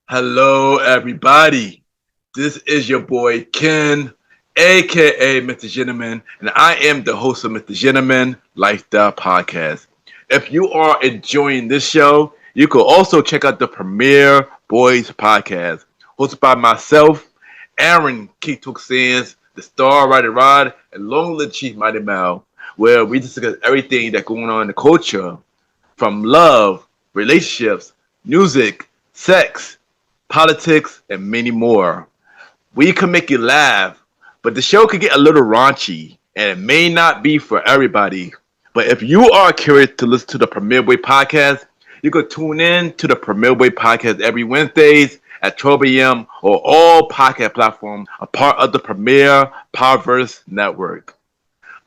Hello, everybody. This is your boy Ken, aka Mr. Gentleman, and I am the host of Mr. Gentleman Lifestyle Podcast. If you are enjoying this show, you can also check out the Premiere Boys Podcast, hosted by myself, Aaron Keatok Sands, the Star Rider Rod, and Long Live Chief Mighty Mal, where we discuss everything that's going on in the culture, from love, relationships, music, sex, politics, and many more. We can make you laugh, but the show could get a little raunchy, and it may not be for everybody. But if you are curious to listen to the Premier Way podcast, you can tune in to the Premier Way podcast every Wednesdays at 12 a.m. or all podcast platforms, a part of the Premier Powerverse Network.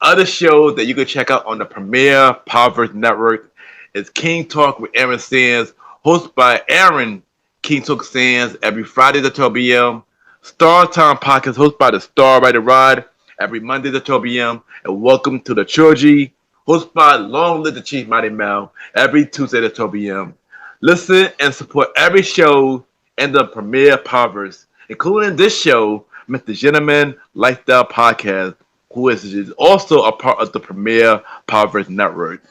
Other shows that you can check out on the Premier Powerverse Network is King Talk with Aaron Sands, hosted by Aaron King Talk Sands every Friday at 12 p.m. Star Time Podcast hosted by the Star Rider Rod every Monday at 12 p.m. And Welcome to the Trilogy hosted by Long Live the Chief Mighty Mal every Tuesday at 12 p.m. Listen and support every show in the Premier Powerverse, including this show, Mr. Gentleman Lifestyle Podcast, who is also a part of the Premier Powerverse Network.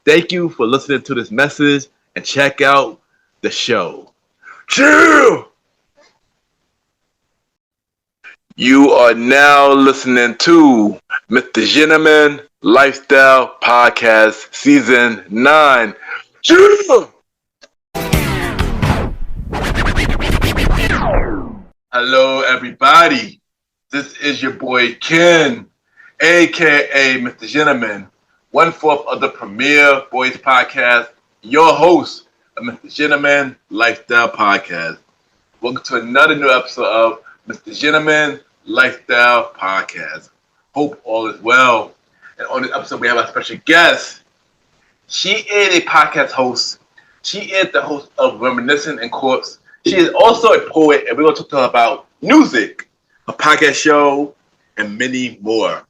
Thank you for listening to this message and check out the show. Chill! You are now listening to Mr. Gentleman Lifestyle Podcast Season 9. Chill! Hello, everybody. This is your boy Ken, aka Mr. Gentleman, one fourth of the Premier Boys Podcast, your host of Mr. Gentleman Lifestyle Podcast. Welcome to another new episode of Mr. Gentleman Lifestyle Podcast. Hope all is well. And on this episode, we have a special guest. She is a podcast host. She is the host of Reminiscing and Chords. She is also a poet, and we're going to talk to her about music, a podcast show, and many more.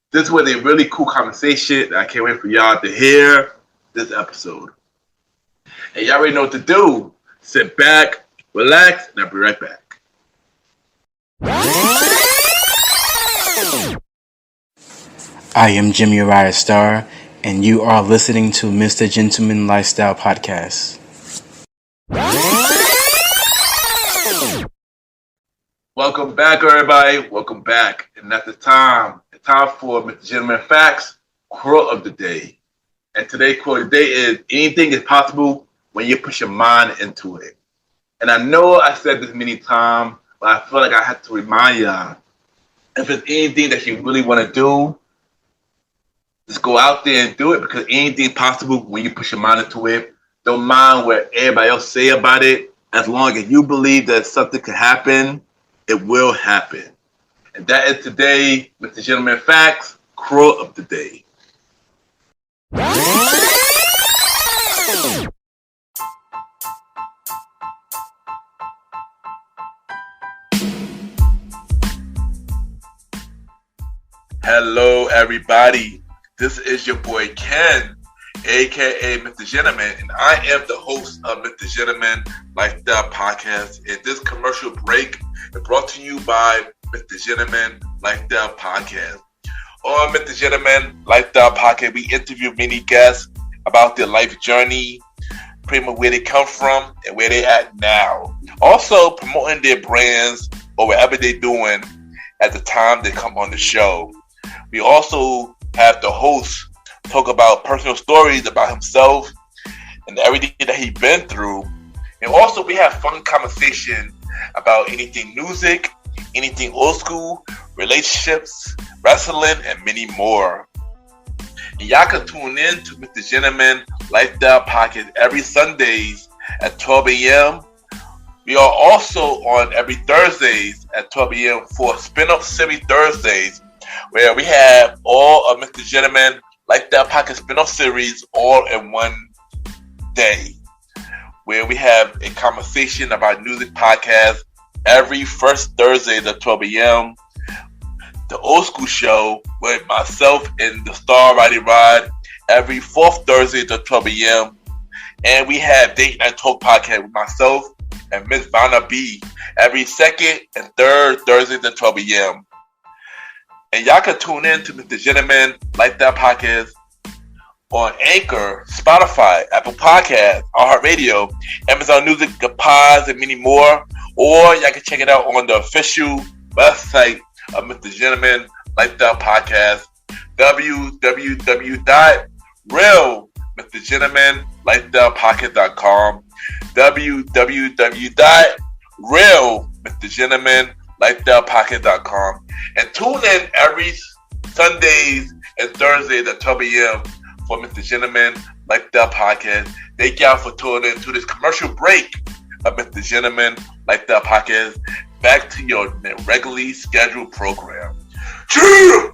This was a really cool conversation. I can't wait for y'all to hear this episode. And y'all already know what to do. Sit back, relax, and I'll be right back. I am Jimmy Ryan Star, and you are listening to Mr. Gentleman Lifestyle Podcast. Welcome back, everybody. Welcome back. And at the time for Mr. Gentleman Facts, quote of the day. And today's quote of the day is, anything is possible when you put your mind into it. And I know I said this many times, but I feel like I have to remind y'all, if there's anything that you really want to do, just go out there and do it, because anything possible when you put your mind into it. Don't mind what everybody else say about it. As long as you believe that something could happen, it will happen. And that is today, Mr. Gentleman Facts, quote of the day. Hello, everybody. This is your boy Ken, aka Mr. Gentleman, and I am the host of Mr. Gentleman Lifestyle Podcast. And this commercial break is brought to you by Mr. Gentleman Lifestyle Podcast. On Mr. Gentleman Lifestyle Podcast, we interview many guests about their life journey, pretty much where they come from and where they at now. Also promoting their brands or whatever they're doing at the time they come on the show. We also have the host talk about personal stories about himself and everything that he's been through. And also we have fun conversation about anything music, anything old school, relationships, wrestling, and many more. And y'all can tune in to Mr. Gentleman Lifestyle Podcast every Sundays at 12 a.m. We are also on every Thursdays at 12 a.m. for Spin-Off Series Thursdays, where we have all of Mr. Gentleman Lifestyle Podcast spin-off series all in one day, where we have a conversation about music podcast every first Thursday at 12 a.m. The Old School Show with myself and the Star Rider Rod every fourth Thursday at 12 a.m. And we have Date Night Talk Podcast with myself and Miss Vanna B every second and third Thursdays at 12 a.m. And y'all can tune in to Mr. Gentleman Lifestyle Podcast on Anchor, Spotify, Apple Podcasts, iHeartRadio, Amazon Music, the Pods, and many more. Or y'all can check it out on the official website of Mr. Gentleman Lifestyle Podcast, www.realmrgentlemanlifestylepodcast.com, www.realmrgentlemanlifestylepodcast.com, and tune in every Sundays and Thursdays at 12 a.m. for Mr. Gentleman Lifestyle Podcast. Thank y'all for tuning in to this commercial break of Mr. Gentleman Lifestyle Podcast. Back to your regularly scheduled program. Cheers!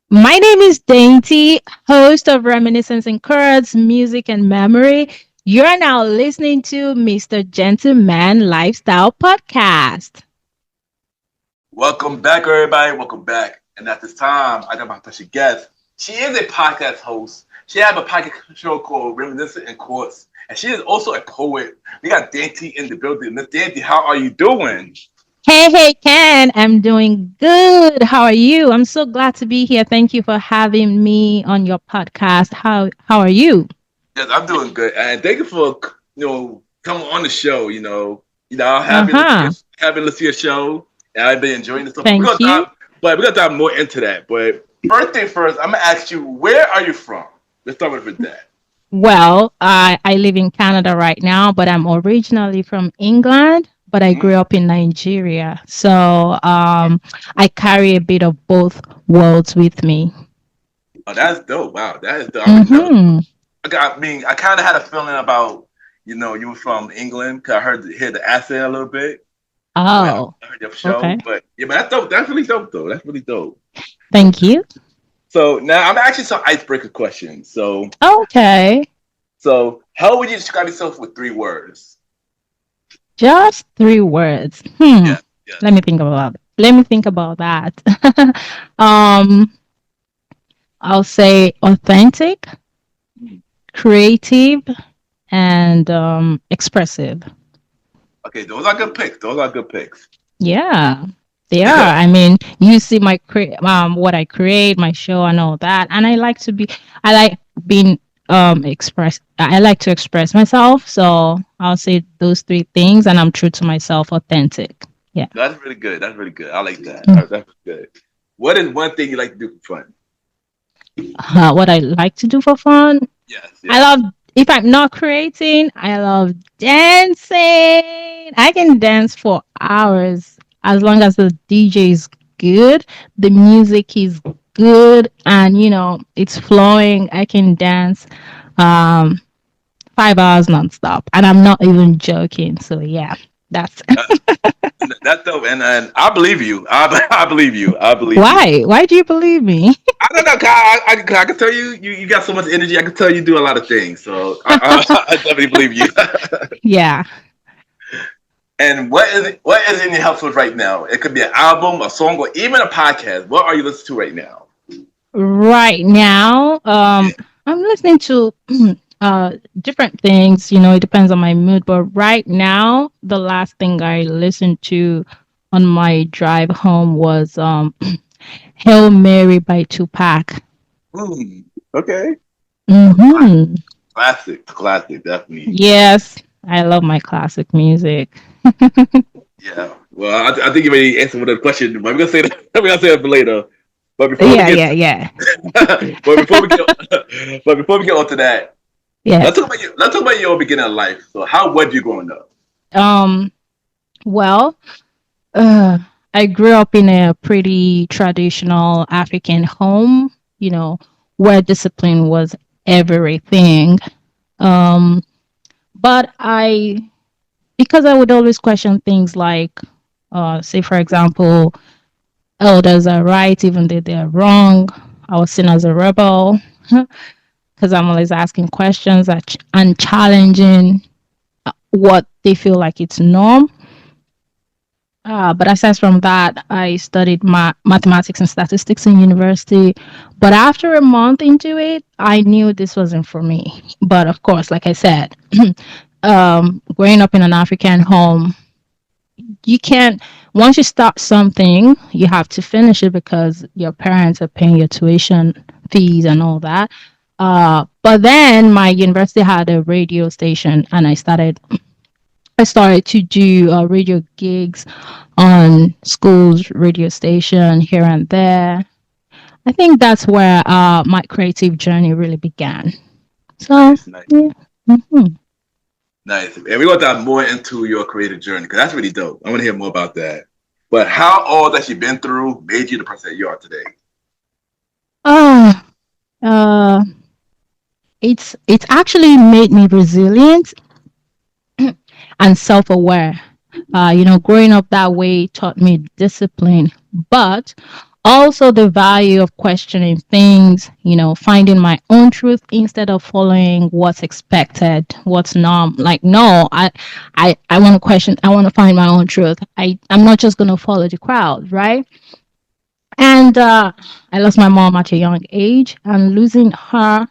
My name is Dainty, host of Reminiscence and Chords, Music and Memory. You're now listening to Mr. Gentleman Lifestyle Podcast. Welcome back, everybody. Welcome back. And at this time, I got my special guest. She is a podcast host. She has a podcast show called Reminiscing and Chords. And she is also a poet. We got Dainty in the building. Miss Dainty, how are you doing? Hey, Ken. I'm doing good. How are you? I'm so glad to be here. Thank you for having me on your podcast. How are you? Yes, I'm doing good. And thank you for, coming on the show, having listened to your show. And I've been enjoying this stuff. Thank you. We're going to dive more into that. But first thing first, I'm going to ask you, where are you from? Let's start with that. Well, I live in Canada right now, but I'm originally from England, but I grew up in Nigeria. So I carry a bit of both worlds with me. Oh, that's dope. Wow, that is dope. Mm-hmm. I kind of had a feeling about, you were from England because I hear the accent a little bit. Oh, I heard your show. okay. But that's dope. That's really dope, though. That's really dope. Thank you. So now I'm actually some icebreaker questions. So Okay. So how would you describe yourself with 3 words? Just 3 words. Yeah. Let me think about that. I'll say authentic, creative, and expressive. Okay, those are good picks. Yeah, they are. I mean, you see my what I create, my show, and all that, and I like being express. I like to express myself, so I'll say those 3 things, and I'm true to myself, authentic. Yeah, That's really good. I like that. Mm. That's good. What is one thing you like to do for fun? What I like to do for fun, Yes. I love. If I'm not creating, I love dancing. I can dance for hours as long as the DJ is good, the music is good, and it's flowing. I can dance 5 hours nonstop, and I'm not even joking. So yeah, that's That's dope, and I believe you. I believe you. I believe you. why. Why do you believe me? I don't know. I can tell you got so much energy. I can tell you do a lot of things. So I definitely believe you. Yeah. And what is in your household right now? It could be an album, a song, or even a podcast. What are you listening to right now? Right now, I'm listening to different things. It depends on my mood. But right now, the last thing I listened to on my drive home was "Hail Mary" by Tupac. Okay. Mm-hmm. Classic, definitely. Yes, I love my classic music. Yeah. Well, I think you already answered one of the questions, but we're gonna say that. We're gonna say that for later. But before Yeah. but before we get on to that, Yeah. let's talk about your beginning of life. So, how was you growing up? Well, I grew up in a pretty traditional African home, where discipline was everything. But because I would always question things like, say, for example, elders are right, even though they're wrong. I was seen as a rebel because I'm always asking questions and challenging what they feel like it's norm. But aside from that, I studied mathematics and statistics in university. But after a month into it, I knew this wasn't for me. But of course, like I said, growing up in an African home, you can't, once you start something, you have to finish it because your parents are paying your tuition fees and all that. But then my university had a radio station, and I started to do radio gigs on school's radio station here and there. I think that's where my creative journey really began. So, Nice, nice, yeah. hmm nice. And we want to dive more into your creative journey because that's really dope. I want to hear more about that. But how all that you've been through made you the person that you are today? Uh, uh, it's actually made me resilient and self-aware. Growing up that way taught me discipline, but also the value of questioning things, finding my own truth instead of following what's expected, what's norm. Like, no, I want to question, I want to find my own truth. I'm not just going to follow the crowd, right? And I lost my mom at a young age, and losing her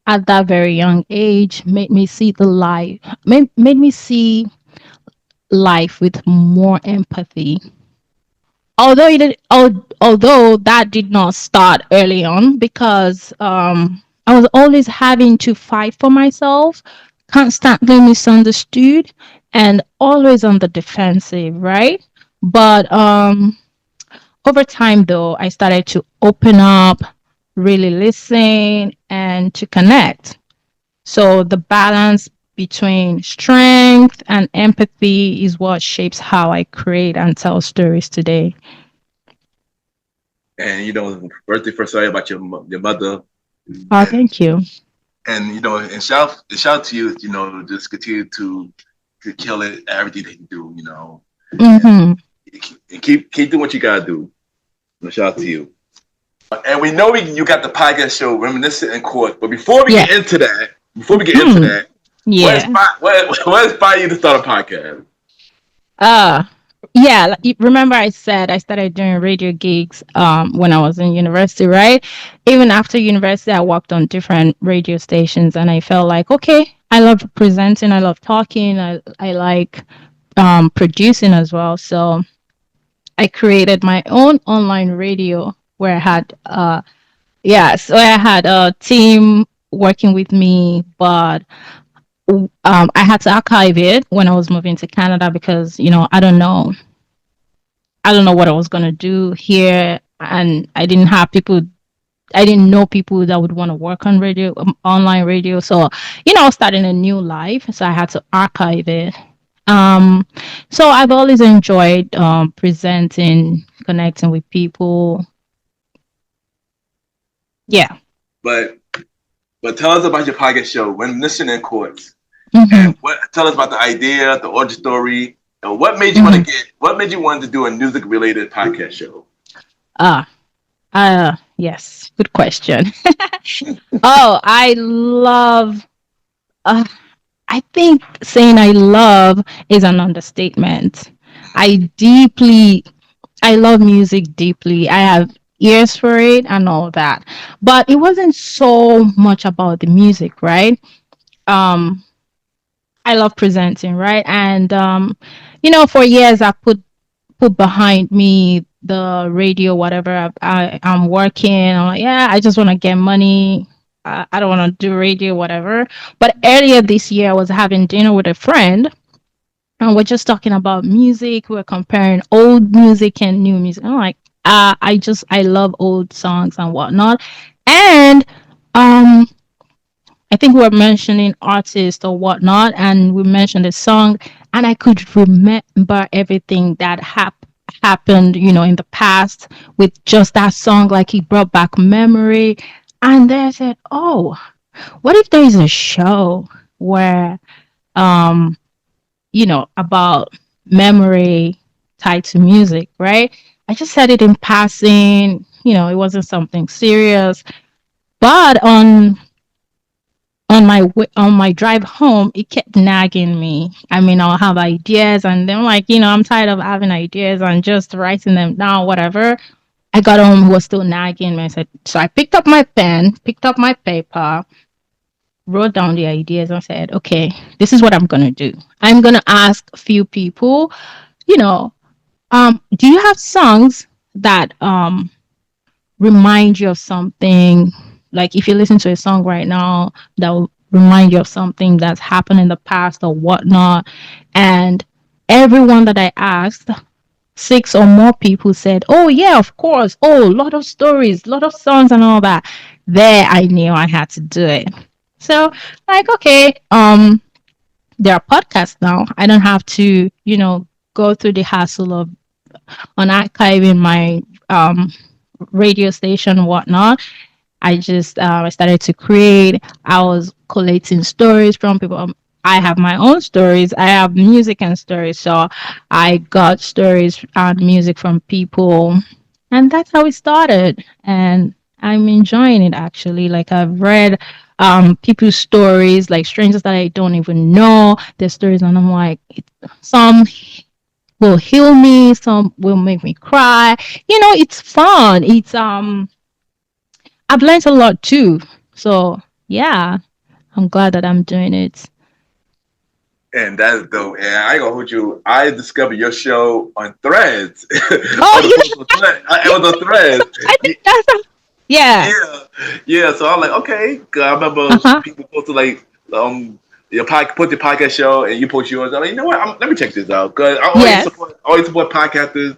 at that very young age made me see the life, made me see life with more empathy. Although that did not start early on because I was always having to fight for myself, constantly misunderstood, and always on the defensive, right? But over time, though, I started to open up, really listen, and to connect. So the balance between strength and empathy is what shapes how I create and tell stories today. And birthday first, sorry about your mother, Oh, and thank you. and shout to you, just continue to kill it at everything that you do, and, Mm-hmm. and keep doing what you gotta do. Shout out to you. And we know you got the podcast show Reminiscing and Chords, but Yes. before we get into Hmm. that, Yeah. what inspired you to start a podcast? Uh yeah, remember I said I started doing radio gigs when I was in university, right? Even after university I worked on different radio stations, and I felt like, okay, I love presenting, I love talking, I like producing as well. So I created my own online radio where I had so I had a team working with me, but I had to archive it when I was moving to Canada because I don't know what I was gonna do here, and I didn't know people that would want to work on radio, online radio. So I was starting a new life, so I had to archive it. Um, so I've always enjoyed presenting, connecting with people. Yeah. But tell us about your podcast show Reminiscing and Chords, hmm and tell us about the idea, the origin story, and what made you hmm want to do a music related podcast show. Ah, yes. Good question. Oh, I love. Uh, I think saying I love is an understatement. I deeply, I love music deeply. I have ears for it and all that. But it wasn't so much about the music, right? Um, I love presenting, right? And for years I put behind me the radio, whatever I'm working. I'm like, yeah, I just want to get money. I don't want to do radio, whatever. But earlier this year, I was having dinner with a friend, and we're just talking about music. We're comparing old music and new music. I'm like, I love old songs and whatnot. And um, I think we were mentioning artists or whatnot, and we mentioned a song, and I could remember everything that happened, in the past with just that song. Like, it brought back memory. And then I said, "Oh, what if there is a show where, um, about memory tied to music, right?" I just said it in passing. It wasn't something serious, but on my drive home, it kept nagging me. I mean, I'll have ideas, and then like, I'm tired of having ideas and just writing them down, whatever. I got home, he was still nagging me. I said, so I picked up my pen, picked up my paper, wrote down the ideas, and said, okay, this is what I'm gonna do. I'm gonna ask a few people, you know, do you have songs that remind you of something? Like if you listen to a song right now that will remind you of something that's happened in the past or whatnot. And everyone that I asked, six or more people said, oh yeah, of course. Oh, lot of stories, lot of songs and all that. There I knew I had to do it. So like, okay, there are podcasts now. I don't have to, go through the hassle of on archiving my radio station and whatnot. I started to create. I was collating stories from people. I have my own stories. I have music and stories. So I got stories and music from people, and that's how it started. And I'm enjoying it actually. Like I've read people's stories, like strangers that I don't even know, their stories, and I'm like, some will heal me, some will make me cry. It's fun. I've learned a lot too. So yeah, I'm glad that I'm doing it. And that's dope. And I ain't gonna hold you. I discovered your show on Threads. Oh, On the you social thread. It was a Threads. I think that's yeah. Yeah, yeah. So I'm like, okay. 'Cause I remember Uh-huh. people posted like put the podcast show and you post yours. I'm like, you know what? Let me check this out because Yes. I always support podcasters. So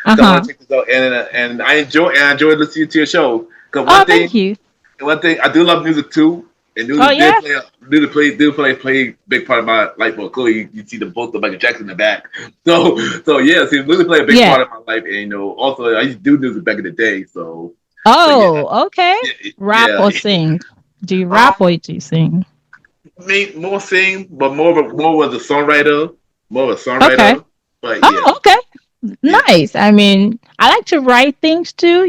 I want Uh-huh. to check this out, and I enjoy listening to your show. Because Oh, thank you. one thing I do love music too, and Oh music yeah. did play a big part of my life. Well, clearly you see the both of Michael Jackson in the back. So yeah, see, music played a big Yeah. part of my life, and also I used to do music back in the day. So yeah, Oh, okay. Rap yeah, or sing? Do you um, rap or do you sing? me more sing, but more was a songwriter, more of a Okay. songwriter. But yeah, Oh, okay. yeah. Nice. I mean, I like to write things too,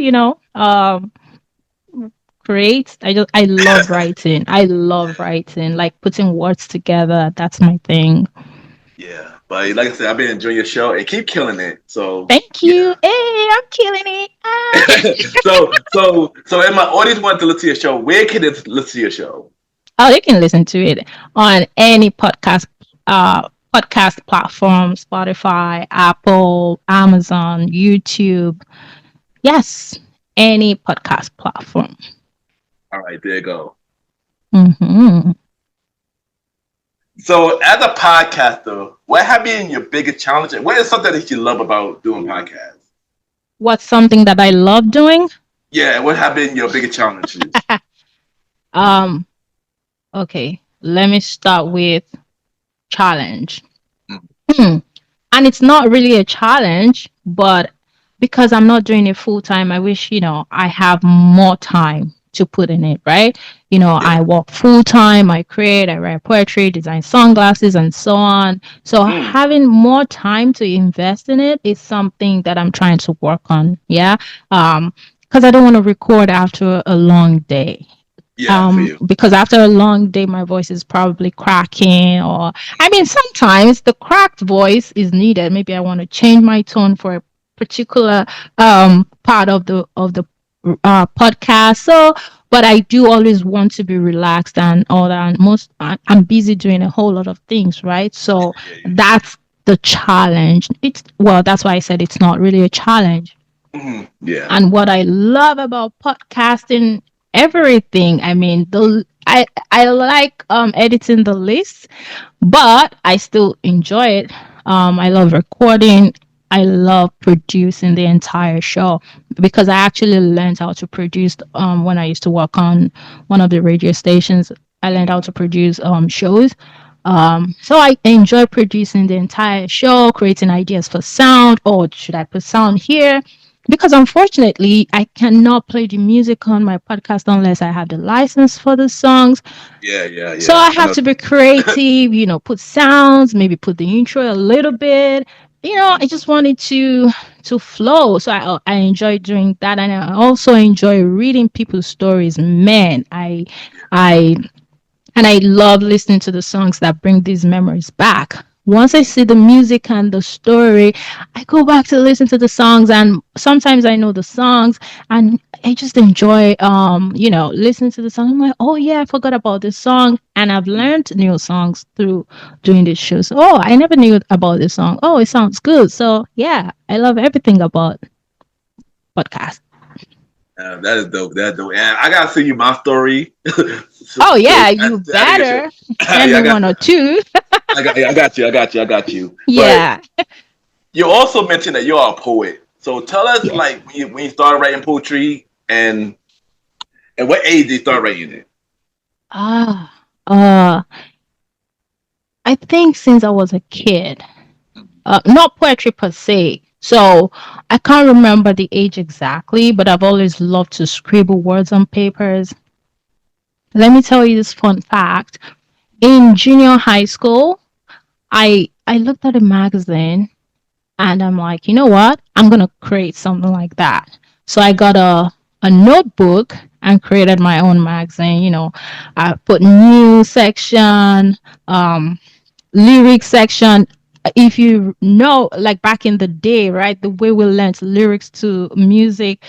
create. I love writing. I love writing, like putting words together. That's my thing. Yeah, but like I said, I've been enjoying your show and keep killing it. So Thank you. yeah. Hey, I'm killing it. Ah. So if my audience want to listen to your show, where can they listen to your show? Oh, they can listen to it on any podcast platform, Spotify, Apple, Amazon, YouTube. Yes, any podcast platform. All right, there you go. Hmm. So as a podcaster, what have been your biggest challenge? And what is something that you love about doing podcasts? What's something that I love doing? Yeah, what have been your biggest challenges? Um, okay, let me start with challenge. Mm. Hmm. And it's not really a challenge, but because I'm not doing it full time, I wish, I have more time to put in it, right? Yeah. I work full time, I create, I write poetry, design sunglasses, and so on. So Mm. having more time to invest in it is something that I'm trying to work on. Yeah. Because I don't want to record after a long day. Yeah, for you. Because after a long day my voice is probably cracking, or I mean sometimes the cracked voice is needed. Maybe I want to change my tone for a particular part of the podcast. So but I do always want to be relaxed and all that, and I'm busy doing a whole lot of things, right? So Yeah, that's the challenge. It's well, that's why I said it's not really a challenge. yeah. And what I love about podcasting, everything. I mean, I like editing the list, but I still enjoy it. I love recording. I love producing the entire show because I actually learned how to produce when I used to work on one of the radio stations. I learned how Mm. to produce shows. So I enjoy producing the entire show, creating ideas for sound. Or should I put sound here? Because unfortunately, I cannot play the music on my podcast unless I have the license for the songs. Yeah, yeah, So yeah. I I have know. to be creative, put sounds, maybe put the intro a little bit. I just wanted to flow. So I enjoy doing that, and I also enjoy reading people's stories. Man, Yeah. I And I love listening to the songs that bring these memories back. Once I see the music and the story, I go back to listen to the songs, and sometimes I know the songs, and I just enjoy listening to the song. I'm like, oh yeah, I forgot about this song, and I've learned new songs through doing these shows. Oh, I never knew about this song. Oh, it sounds good. So yeah, I love everything about podcast. That is dope. That's dope. And I gotta send you my story. Oh So yeah, I you didn't get you. better send Yeah, me one or two. I got you. I got you. I got you. But Yeah. you also mentioned that you're a poet. So tell us, Yes. like, when you started writing poetry, and what age did you start writing it? Ah, I think since I was a kid, not poetry per se. So I can't remember the age exactly, but I've always loved to scribble words on papers. Let me tell you this fun fact. In junior high school, I looked at a magazine and I'm like, you know what? I'm gonna create something like that. So I got a notebook and created my own magazine. I put news section, um, lyric section. If you know, like back in the day, right, the way we learned lyrics to music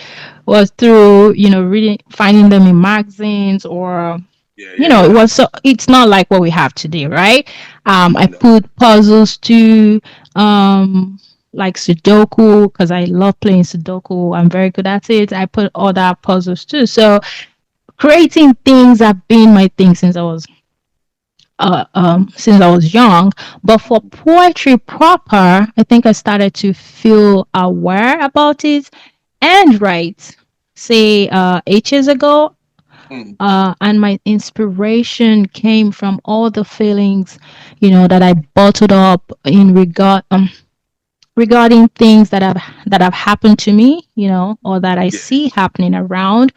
was through, reading, finding them in magazines, or Yeah, yeah, it yeah. was, so it's not like what we have today, right? I No. put puzzles too, like Sudoku, because I love playing Sudoku. I'm very good at it. I put other puzzles too. So creating things have been my thing since I was young. But for poetry proper, I think I started to feel aware about it and write, say, 8 years ago. Mm, And my inspiration came from all the feelings, that I bottled up in regarding things that have happened to me, or that I yeah. see happening around.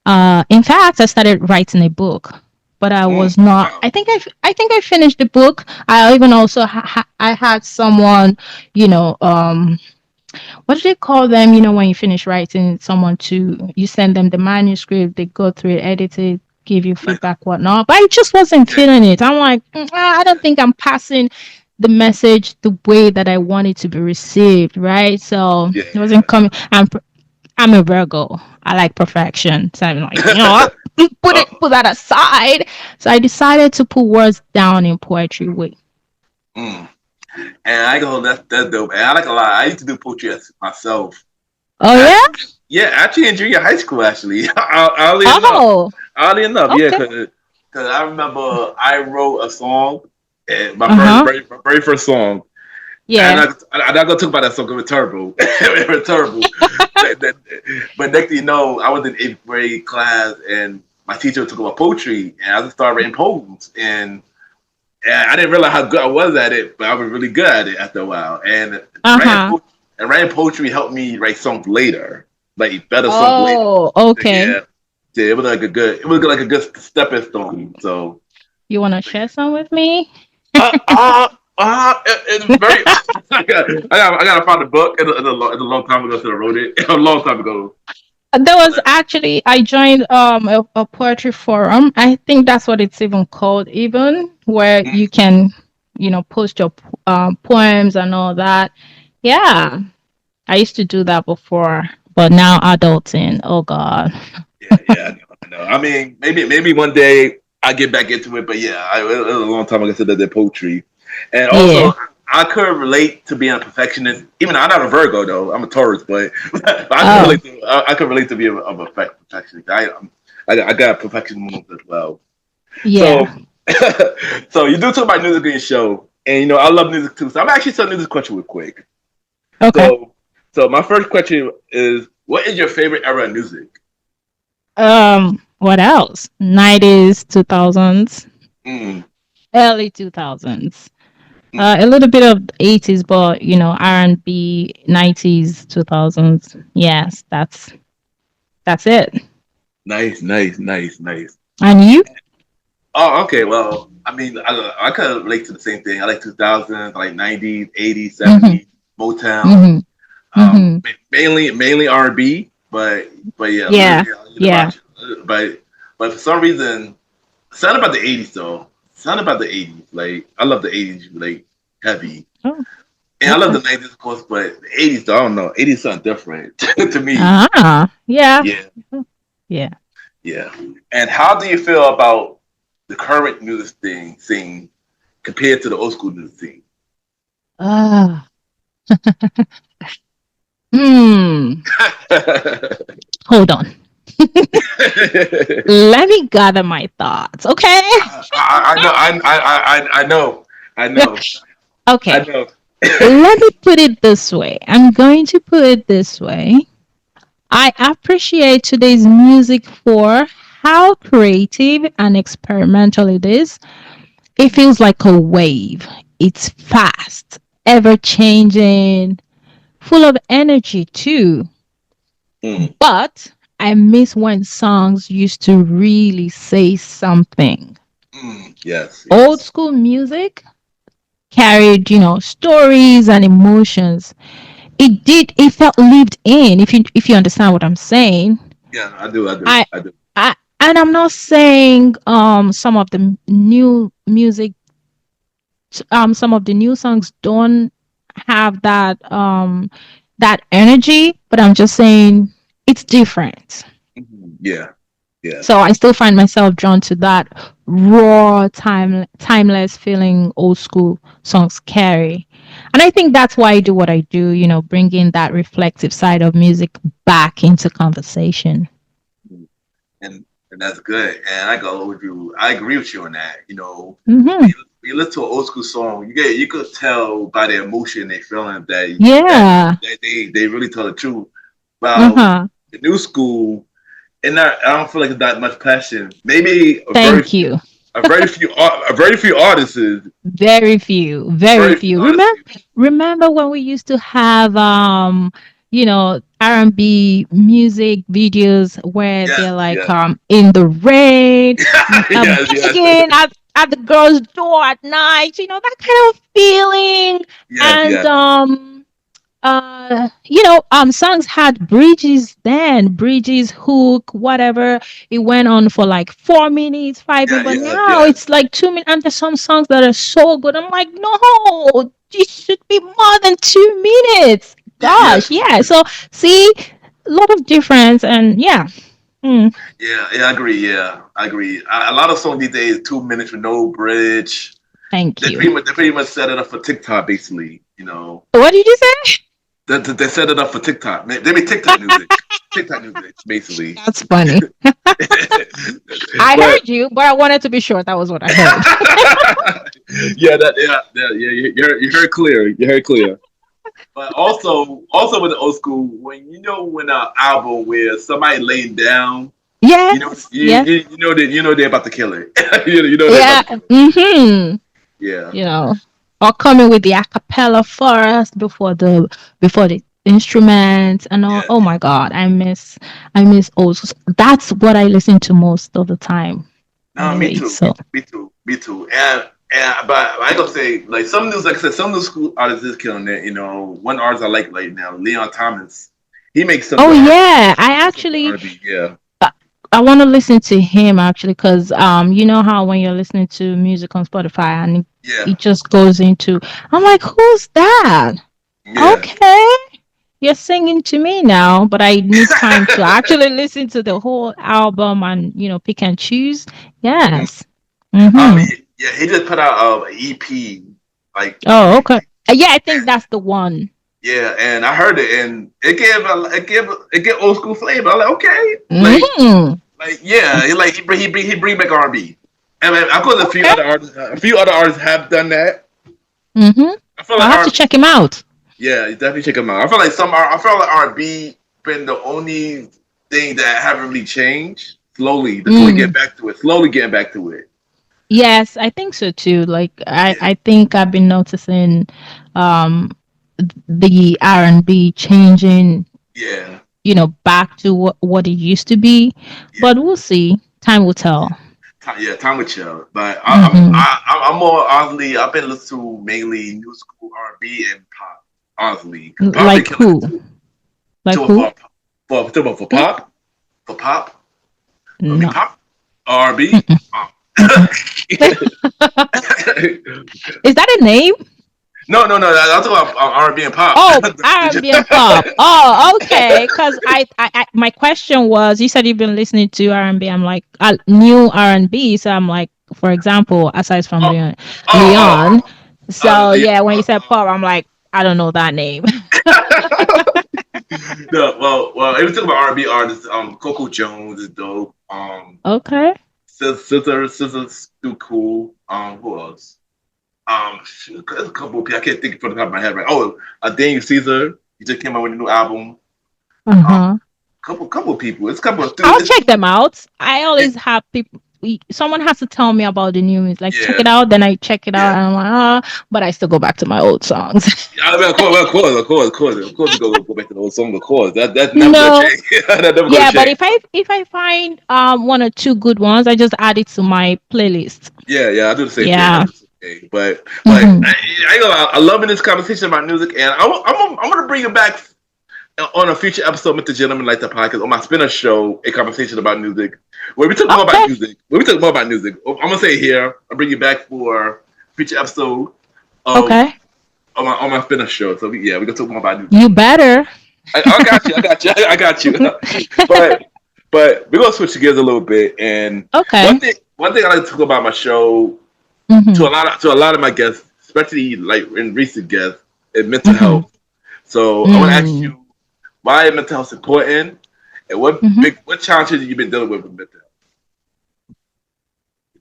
In fact, I started writing a book, but I was not. Wow. I think I finished the book. I even also I had someone, you know, what do they call them? When you finish writing, someone to you send them the manuscript, they go through it, edit it, give you Like, feedback, whatnot. But I just wasn't yeah, feeling it. I'm like, I don't think I'm passing the message the way that I want it to be received, right? So it wasn't coming. I'm a Virgo. I like perfection. So I'm like, what? Put uh, it, put that aside. So I decided to put words down in poetry way. mm. And I go, that's dope. And I like a lot. I used to do poetry myself. Oh yeah. Actually, yeah, actually in junior high school, actually. Oh, Oddly enough, yeah, okay. because I remember I wrote a song, Uh huh. my very first song. And Yeah. I'm not gonna talk about that song. It was terrible. It was terrible. But next thing you know, I was in eighth grade class, and my teacher took about poetry, and I just started writing poems. And I didn't realize how good I was at it, but I was really good at it after a while. And Uh huh. writing poetry helped me write songs later, like better songs later. Oh, So, okay. yeah, yeah, it was like a good stepping stone. So You want to share some with me? it's very. I gotta find the book. It's a long time ago since I wrote it. A long time ago. There was But actually I joined a poetry forum. I think that's what it's even called, even where mm, you can, post your poems and all that. Yeah, I used to do that before, but now adulting. Oh God. yeah, yeah, I know. I mean, maybe one day I get back into it. But yeah, it was a long time ago since I did poetry, and Yeah. also I could relate to being a perfectionist. Even though I'm not a Virgo though, I'm a Taurus, but, but I could Oh, relate to I could relate to being of a perfectionist. I got perfectionism as well. yeah. So, so you do talk about music in your show, and I love music too. So I'm actually starting this question real quick. Okay. So, so my first question is, what is your favorite era of music? What else? 90s, 2000s, Mm, early 2000s. mm, A little bit of 80s, but R&B, 90s, 2000s. Yes, that's it. nice, nice, nice, nice. And you? Oh, okay. Well, I mean, I kind of relate to the same thing. I like 2000s, I like 90s, 80s, Mhm. 70s, Motown. Mhm. Mhm. Mainly R&B, but yeah, a little Yeah. bit of Yeah. rock. But but for some reason, Something about the '80s though. Something about the '80s. Like I love the '80s, like heavy, Oh, and I love okay. the '90s, of course. But the '80s, though, I don't know. '80s something different to me. Yeah. Yeah, Yeah. yeah. And how do you feel about the current music scene compared to the old school music scene? Ah. Hmm. Hold on. Let me gather my thoughts. Okay. I know, I know, I know, I Okay. know. Let me put it this way. I'm going to put it this way. I appreciate today's music for how creative and experimental it is. It feels like a wave. It's fast, ever changing, full of energy too. Mm, But I miss when songs used to really say something. yes, Old yes, school music carried, stories and emotions. It felt lived in, if you understand what I'm saying. yeah. I do, I do, I I do. I and I'm not saying some of the new music, some of the new songs don't have that energy, but I'm just saying it's different. Yeah, So yes. I still find myself drawn to that raw, timeless feeling old school songs carry. And I think that's why I do what I do, bringing that reflective side of music back into conversation. And that's good. And I go with you. I agree with you on that. You know, Hmm. when you listen to an old school song, you could tell by the emotion they feeling Yeah. that they really tell the truth. While Uh-huh. the new school, and I don't feel like it's that much passion. Maybe Thank you. a very few artists, Very few, very very few few. artists. Remember when we used to have R&B music videos where Yes, they're like yes, in the rain, yes, yes, begging at the girl's door at night, that kind of feeling. yes, And yes, songs had bridges then, bridges, hook, whatever. It went on for like 4 minutes, 5 minutes, yeah, but yes, now yes, it's like 2 minutes. And there's some songs that are so good. I'm like, no, it should be more than 2 minutes. yes. Gosh, yeah. So see, a lot of difference, and yeah. Mm, Yeah, I agree. Yeah, I agree. A lot of songs these days, 2 minutes with no bridge. thank you. They pretty much set it up for TikTok, basically. You know, What did you say? they set it up for TikTok. They make TikTok music, TikTok music, basically. That's funny. I But heard you, but I wanted to be sure that was what I heard. you heard clear, you heard clear. But also with the old school, when an album where somebody laying down, Yes, yes. you know they're about to kill it. You know they're about Yeah. to kill it. Mm-hmm. Yeah. you know, or coming with the acapella first before the instruments and all. Yeah, Oh my God, I miss also. That's what I listen to most of the time. no, me Anyway, too. so Me too. And but I gotta say, like some news, like I said, some new school artists is killing it. You know, one artist I like right now, Leon Thomas. He makes some oh good R. yeah, He makes some good R&B. Yeah, I want to listen to him actually because you know how when you're listening to music on Spotify and it yeah, just goes into, I'm like, who's that? yeah. Okay. You're singing to me now, but I need time to actually listen to the whole album and pick and choose. Mhm. Yes. Mm-hmm. Yeah. He just put out an EP like Oh, okay. recently. Yeah, I think that's the one. Yeah, and I heard it, and it gave old school flavor. I'm like, okay, Mm-hmm. yeah, he bring back R&B. And of course, Okay. a few other artists have done that. Mm-hmm. I feel I'll like have to R&B. check him out. Yeah, you definitely check them out. I feel like R&B been the only thing that haven't really changed. Slowly, they're slowly getting Mm. back to it. Slowly getting back to it. Yes, I think so too. Like I, Yeah, I think I've been noticing um the R&B changing, yeah, back to what it used to be. yeah. But we'll see. Time will tell. Yeah, time will chill. But Mm-hmm. I'm more honestly. I've been listening to mainly new school R&B and pop. Honestly, pop been Like killing it who? too. Like To who? for Hmm? pop, for pop. I mean No. pop R&B. Mm-mm. Mhm. Is that a name? No, no, no. I'm talking about R&B and pop. Oh, R&B and pop. Oh, okay. Because my question was, you said you've been listening to R&B. I'm like, new R&B. So I'm like, for example, aside from Oh, Leon. oh, So yeah. yeah, when you said pop, I'm like, I don't know that name. No, well, if we talk about R&B artists, Coco Jones is dope. Okay. Scissor's too cool. Who else? Shoot, there's a couple of people I can't think from the top of my head right. Oh, Daniel Caesar. He just came out with a new album. Um, Uh-huh. couple of people. It's a couple of I'll it's, check them out. I it, always have people. Someone has to tell me about the new music. Like, check yeah, it out. Then I check it out, yeah. and I'm like, but I still go back to my old songs. I mean, of course, we go back to those songs. Of course, that's never gonna No, change. That's never gonna yeah, but change. if I find one or two good ones, I just add it to my playlist. Yeah, yeah, I do the same thing. I Yeah. do the same thing. But Hmm. I know I'm loving this conversation about music, and I'm gonna bring it back on a future episode with the Gentleman Like the Podcast on my spinner show, a conversation about music, where we talk more about Okay. music. Where we talk more about music. I'm gonna say it here. I'll bring you back for future episode of Okay. on my spinner show. So yeah, we gonna talk more about music. You better. I got you. I got you. I got you. but we're gonna switch gears a little bit. And Okay. one thing I like to talk about my show Hmm. to a lot of my guests, especially like in recent guests, is mental Hmm. health. So I want to ask Mm. you why is mental health important, and Hmm. what challenges have you been dealing with mental health?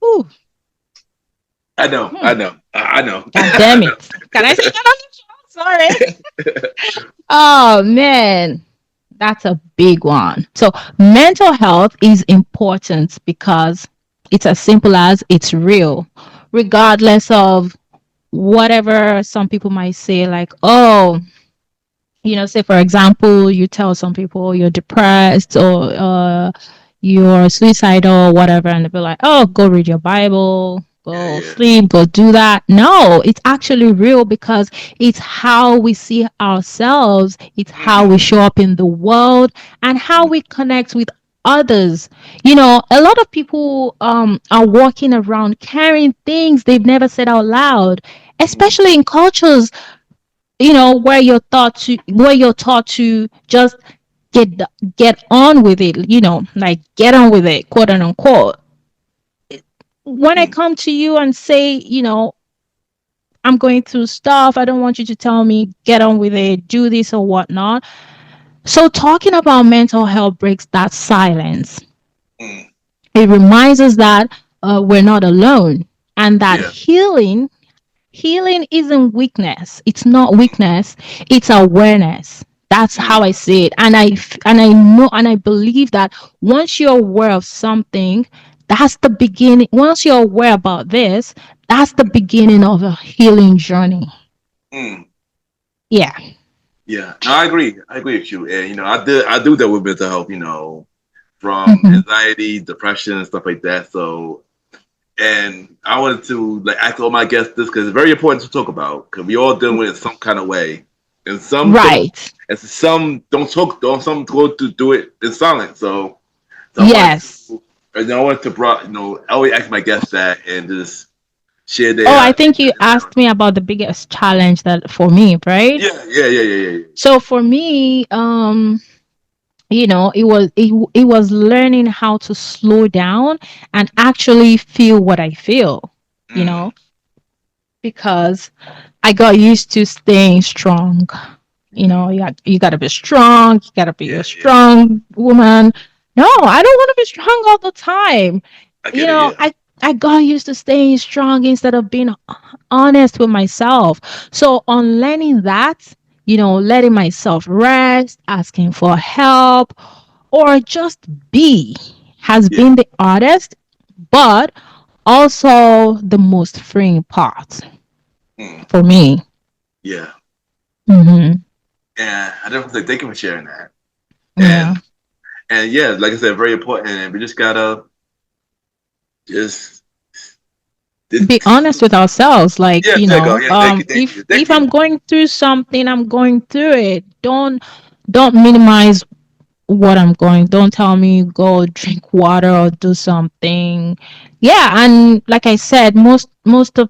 Ooh. I Hmm. know, I know, God I damn know. it. Can I say that on the show? Sorry. Oh man, that's a big one. So mental health is important because it's as simple as it's real, regardless of whatever some people might say, like, oh, say for example, you tell some people you're depressed or you're suicidal or whatever, and they'll be like, oh, go read your Bible, Yeah, go yeah. sleep, go do that. No, it's actually real because it's how we see ourselves, it's how Mm-hmm. we show up in the world, and how we connect with others. A lot of people are walking around carrying things they've never said out loud, Mm-hmm. especially in cultures where you're taught to just get on with it, like get on with it, quote unquote. When I Mm-hmm. come to you and say, I'm going through stuff, I don't want you to tell me get on with it, do this or whatnot. So talking about mental health breaks that silence. Mm-hmm. It reminds us that we're not alone, and that Yeah. healing isn't weakness. It's not weakness. It's awareness. That's how I Mm-hmm. see it. And I know and I believe that once you're aware of something, that's the beginning. Once you're aware about this, that's the beginning of a healing journey. Mm-hmm. Yeah. Yeah. No, I agree. I agree with you. And I do that with mental health. From Hmm. anxiety, depression, and stuff like that. So, and I wanted to like ask all my guests this because it's very important to talk about because we all dealing with it in some kind of way, and some don't, Right. and some don't talk, don't some go to do it in silence. So I wanted Yes. to, and then I wanted to brought, I always ask my guests that and just share Oh, I their think you their asked me about the biggest challenge that for me, right? yeah, yeah, yeah, yeah, yeah, So for me, it was learning how to slow down and actually feel what I feel, you yeah. know, because I got used to staying strong. Mm-hmm. You got to be strong, you got to be Yeah, a yeah. strong woman. No, I don't want to be strong all the time. I you get it. know Yeah. i I got used to staying strong instead of being honest with myself. So on learning that, letting myself rest, asking for help, or just be has Yeah. been the hardest, but also the most freeing part Mm. for me. Yeah. Hmm. And I definitely say thank you for sharing that. Yeah. And yeah, like I said, very important. And we just gotta just Be it, honest with ourselves. Like, yeah, there you go. Yeah, thank you, if thank I'm you. going through something, I'm going through it. Don't minimize what I'm going. Don't tell me go drink water or do something. Yeah, and like I said, most of,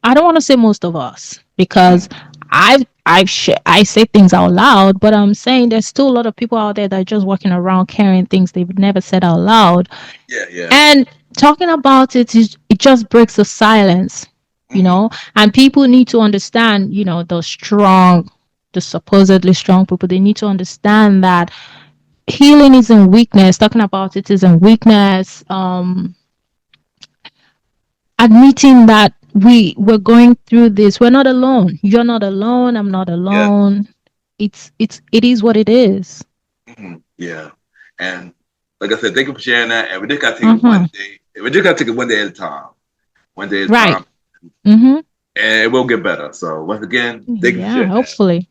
I don't want to say most of us, because Mm. I say things out loud, but I'm saying there's still a lot of people out there that are just walking around carrying things they've never said out loud. Yeah, yeah. And talking about it is, it just breaks the silence, you Hmm. know. And people need to understand, the supposedly strong people, they need to understand that healing isn't weakness. Talking about it isn't weakness. Admitting that we're going through this, we're not alone. You're not alone. I'm not Yeah. alone. It is what it is. Hmm. Yeah. And like I said, thank you for sharing that. And we just gotta take it one Mm-hmm. day. We just gotta take it one day at a time. One day at a Right. time, Mm-hmm. and it will get better. So once again, thank you for Yeah, sharing that. hopefully.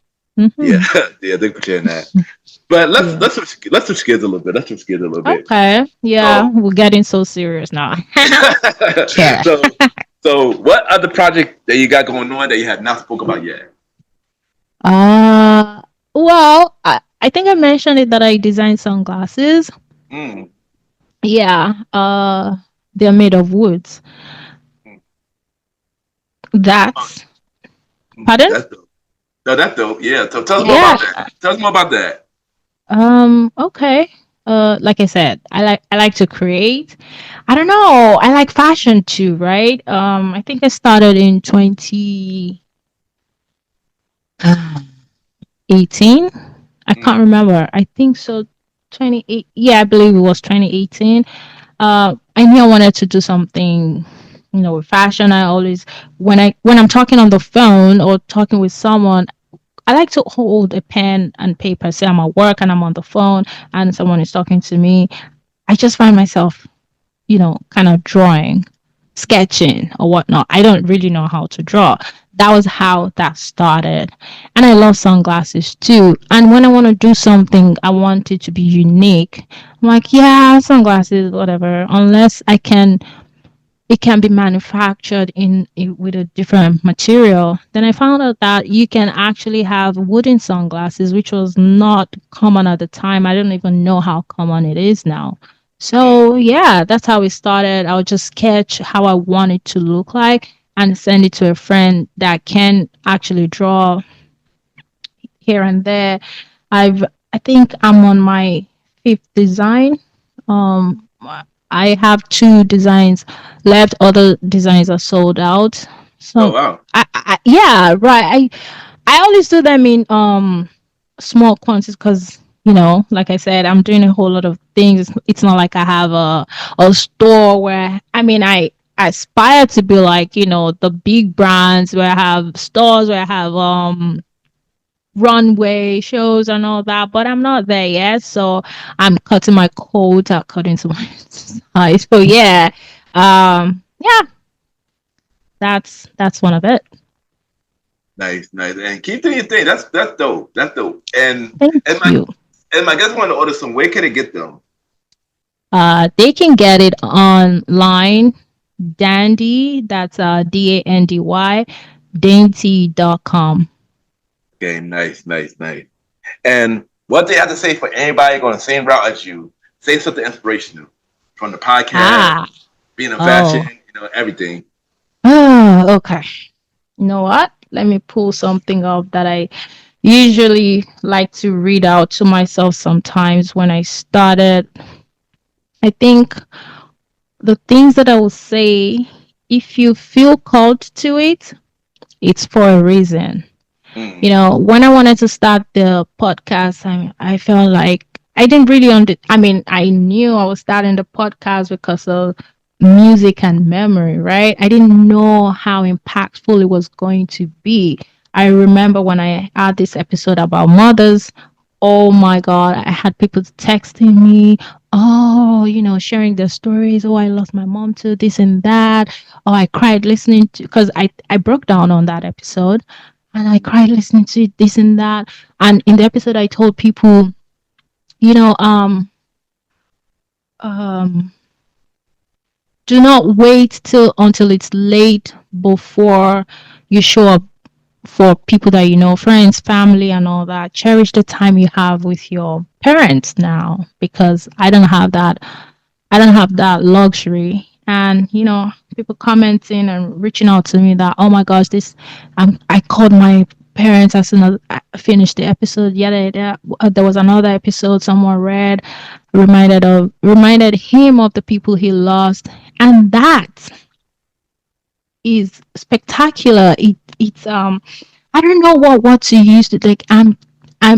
Yeah, Mm-hmm. yeah, thank you for sharing that. But Yeah. let's switch gears a little bit. Let's switch gears a little bit. Okay. Yeah, So we're getting so serious now. Okay. so what other project that you got going on that you have not spoke about yet? Uh, well, I think I mentioned it that I designed sunglasses. Mm, Yeah. They're made of woods. mm, That's Pardon? that's dope. No, that's dope. Yeah. So tell us more Yeah. about that. Tell us more about that. Okay. Like I said, I like to create. I don't know. I like fashion too, right? I think I started in 2018. I can't Mm, remember. I think so. 28. Yeah, I believe it was 2018. I knew I wanted to do something, with fashion. I always, when I'm talking on the phone or talking with someone, I like to hold a pen and paper. Say I'm at work and I'm on the phone and someone is talking to me. I just find myself, kind of drawing, sketching or whatnot. I don't really know how to draw. That was how that started. And I love sunglasses too. And when I want to do something, I want it to be unique. I'm like, yeah, sunglasses, whatever. Unless it can be manufactured with a different material. Then I found out that you can actually have wooden sunglasses, which was not common at the time. I don't even know how common it is now. mm, So yeah, that's how it started. I would just sketch how I want it to look like and send it to a friend that can actually draw here and there. I think I'm on my fifth design. Um, I have two designs left. Other designs are sold out. oh So, wow. yeah, right. I always do them in small quantities because, like I said, I'm doing a whole lot of things. It's not like I have a store where, I mean, I aspire to be like, the big brands where I have stores where I have runway shows and all that, but I'm not there yet. So I'm cutting my coat according to my size. So yeah, yeah, that's one of it. Nice, nice. And keep doing your thing. That's dope. That's dope. Thank And my you. and my guys want to order some. Where can they get them? They can get it online. Dandy, that's Dandy, dainty.com. Okay, nice, nice, nice. And what they have to say for anybody going the same route as you, say something inspirational from the podcast, Ah, being in fashion, oh, everything. oh, okay. You know what? Let me pull something up that I usually like to read out to myself sometimes when I started. I think the things that I will say, if you feel called to it, it's for a reason. Mm, When I wanted to start the podcast, I felt like I didn't really I mean, I knew I was starting the podcast because of music and memory, right? I didn't know how impactful it was going to be. I remember when I had this episode about mothers. Oh my God, I had people texting me, oh, sharing their stories. Oh, I lost my mom to this and that. Oh, I cried listening to, because I broke down on that episode and I cried listening to this and that. And in the episode, I told people, you know, um, um, do not wait till until it's late before you show up for people that friends, family, and all that. Cherish the time you have with your parents now, because I don't have that luxury. and people commenting and reaching out to me that, oh my gosh, this I called my parents as soon as I finished the episode. Yada yada. There was another episode someone read, reminded him of the people he lost, and that is spectacular. It's I don't know what to use to like. I'm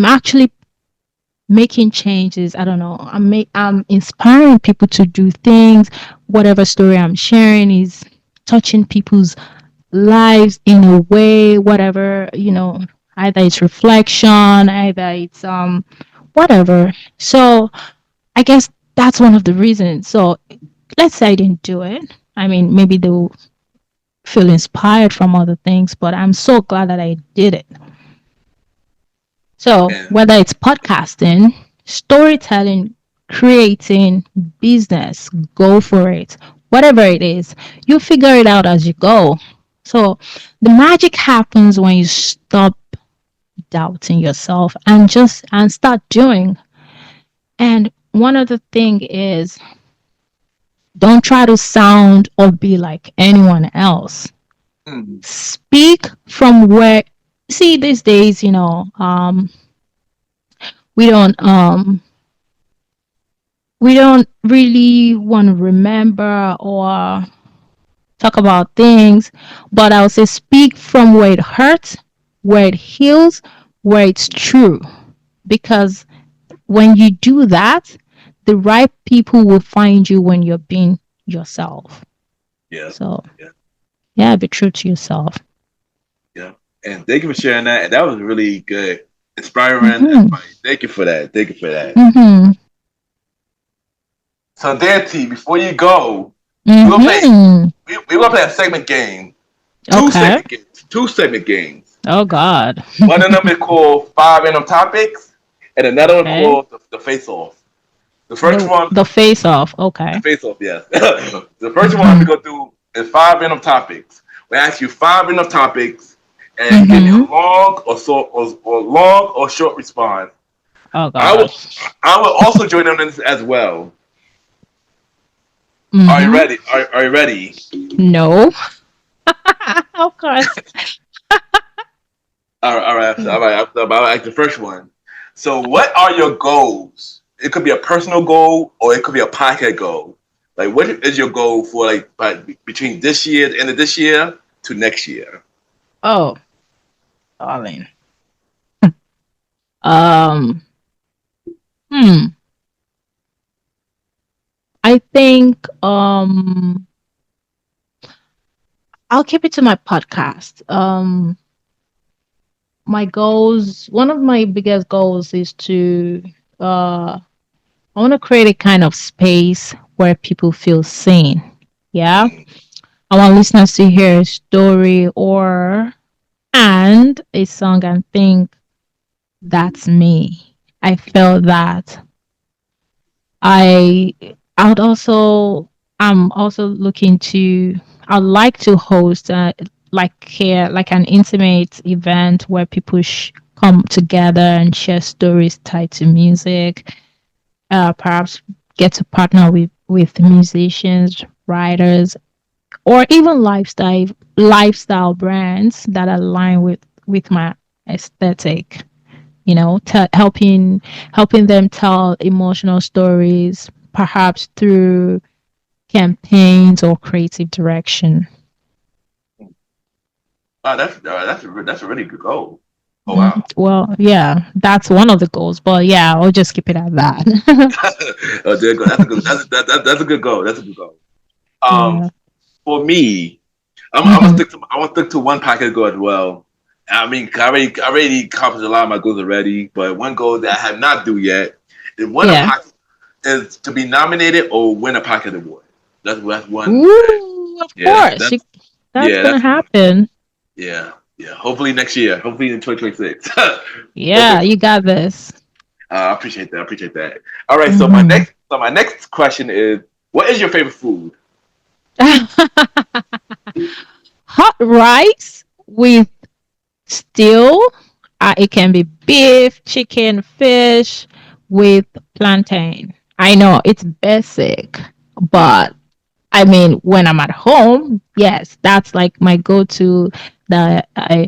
actually making changes. I don't know. I'm inspiring people to do things. Whatever story I'm sharing is touching people's lives in a way. Whatever either it's reflection, either it's whatever. So I guess that's one of the reasons. So let's say I didn't do it. I mean, maybe they'll feel inspired from other things, but I'm so glad that I did it. So, And whether it's podcasting, storytelling, creating, business, go for it. Whatever it is, you figure it out as you go. So, the magic happens when you stop doubting yourself and start doing. And one other thing is, don't try to sound or be like anyone else. mm, Speak from where, see, these days, we don't um we don't really want to remember or talk about things, but I would say speak from where it hurts, where it heals, where it's true. Because when you do that, the right people will find you when you're being yourself. yeah, So, yeah, yeah, be true to yourself. yeah. And thank you for sharing that. And that was really good, inspiring and Mm-hmm. funny. Thank you for that. Thank you for that. Mm-hmm. So, Dainty, before you go, we're gonna play. Mm-hmm. We're gonna play a segment game. Two Okay. segment games. Two segment games. Oh, God. One of them is called Five Random Topics, and another one Okay. called the Face Off. The first one, The face off. the Okay. Face Off, yes. The first one we Mm-hmm. go through is five random topics. We ask you five random topics, and you give me a Mm-hmm. long or long or short response. Oh I will God. I will also join in this as well. Are you Mm-hmm. ready? Are you ready? No. Of course. All right. About like the first one. So, what are your goals? It could be a personal goal or it could be a pocket goal. Like, what is your goal for between this year, the end of this year, to next year? Oh, darling. Um. Hmm. I think I'll keep it to my podcast. My goals. One of my biggest goals is to uh. I want to create a kind of space where people feel seen. Yeah. Mm, I want listeners to hear a story or and a song and think that's me. I felt that. I I would also I'm also looking to I'd like to host like an intimate event where people come together and share stories tied to music. Perhaps get to partner with musicians, writers, or even lifestyle brands that align with my aesthetic. Helping them tell emotional stories, perhaps through campaigns or creative direction. mm. Oh, that's a really good goal. Oh Mhm. wow. Well, yeah, that's one of the goals, but yeah, I'll just keep it at that. Oh, there you go. That's a good. That's a good goal. That's a good goal. Um, Yeah. for me, I'm gonna Hmm. stick to one pocket goal as well. I mean, I already accomplished a lot of my goals already, but one goal that I have not do yet is Yeah. is to be nominated or win a pocket award. That's one. Ooh, of Yeah, course. That's yeah, gonna that's one. happen. Yeah, yeah. Hopefully next year. Hopefully in 2026. Yeah, Hopefully. you got this. I appreciate that. I appreciate that. All right. Hmm. So my next question is, what is your favorite food? Hot rice with stew. It can be beef, chicken, fish with plantain. I know it's basic, Mm, but I mean, when I'm at home, yes, that's like my go-to. That I,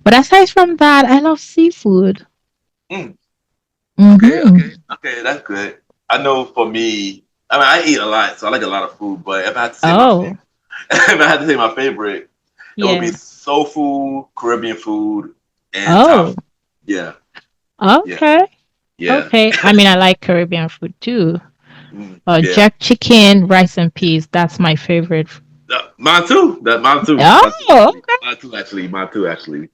but aside from that, I love seafood. Mm, okay, Mm-hmm. okay, okay. That's good. I know for me, I mean, I eat a lot, so I like a lot of food. But if I had to say my Oh, favorite, if I had to say my favorite, it would be yeah. soul food, Caribbean food, and Thai Oh, food. Yeah, yeah, okay. yeah. Okay. I mean, I like Caribbean food too. Yeah. Jerk chicken, rice and peas. That's my favorite. Mine too. That mine too. Oh, Mine too actually. okay. Mine too actually. Mine too actually.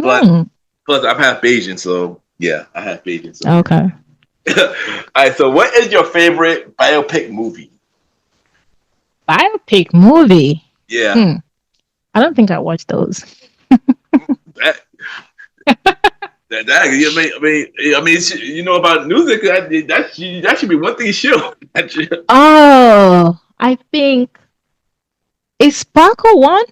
But Mm-hmm. plus I'm half Asian, so yeah, I have Asian, so yeah. Okay. All right. So, what is your favorite biopic movie? Biopic movie. Yeah. Hmm. I don't think I watched those. That, that you know about music. That should be one thing you should. Oh, I think is Sparkle one?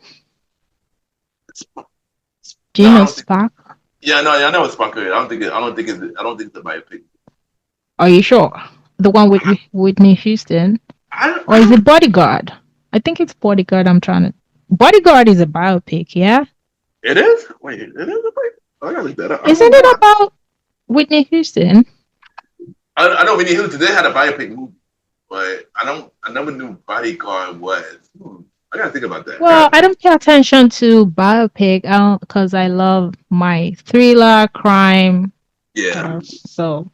Do No, you I know don't think. Sparkle? Yeah, I know it's Sparkle. I don't think it's a biopic. Are you sure? The one with Whitney Houston, or I is don't. it Bodyguard? I think it's Bodyguard. I'm trying to. Bodyguard is a biopic, yeah. It is. Wait, it is a biopic. I gotta look that up. I Isn't don't know. it about Whitney Houston? I know Whitney Houston did had a biopic movie, but I don't. I never knew Bodyguard was. I gotta think about that. I Well, gotta, I don't pay attention to biopic because I love my thriller crime yeah. stuff. So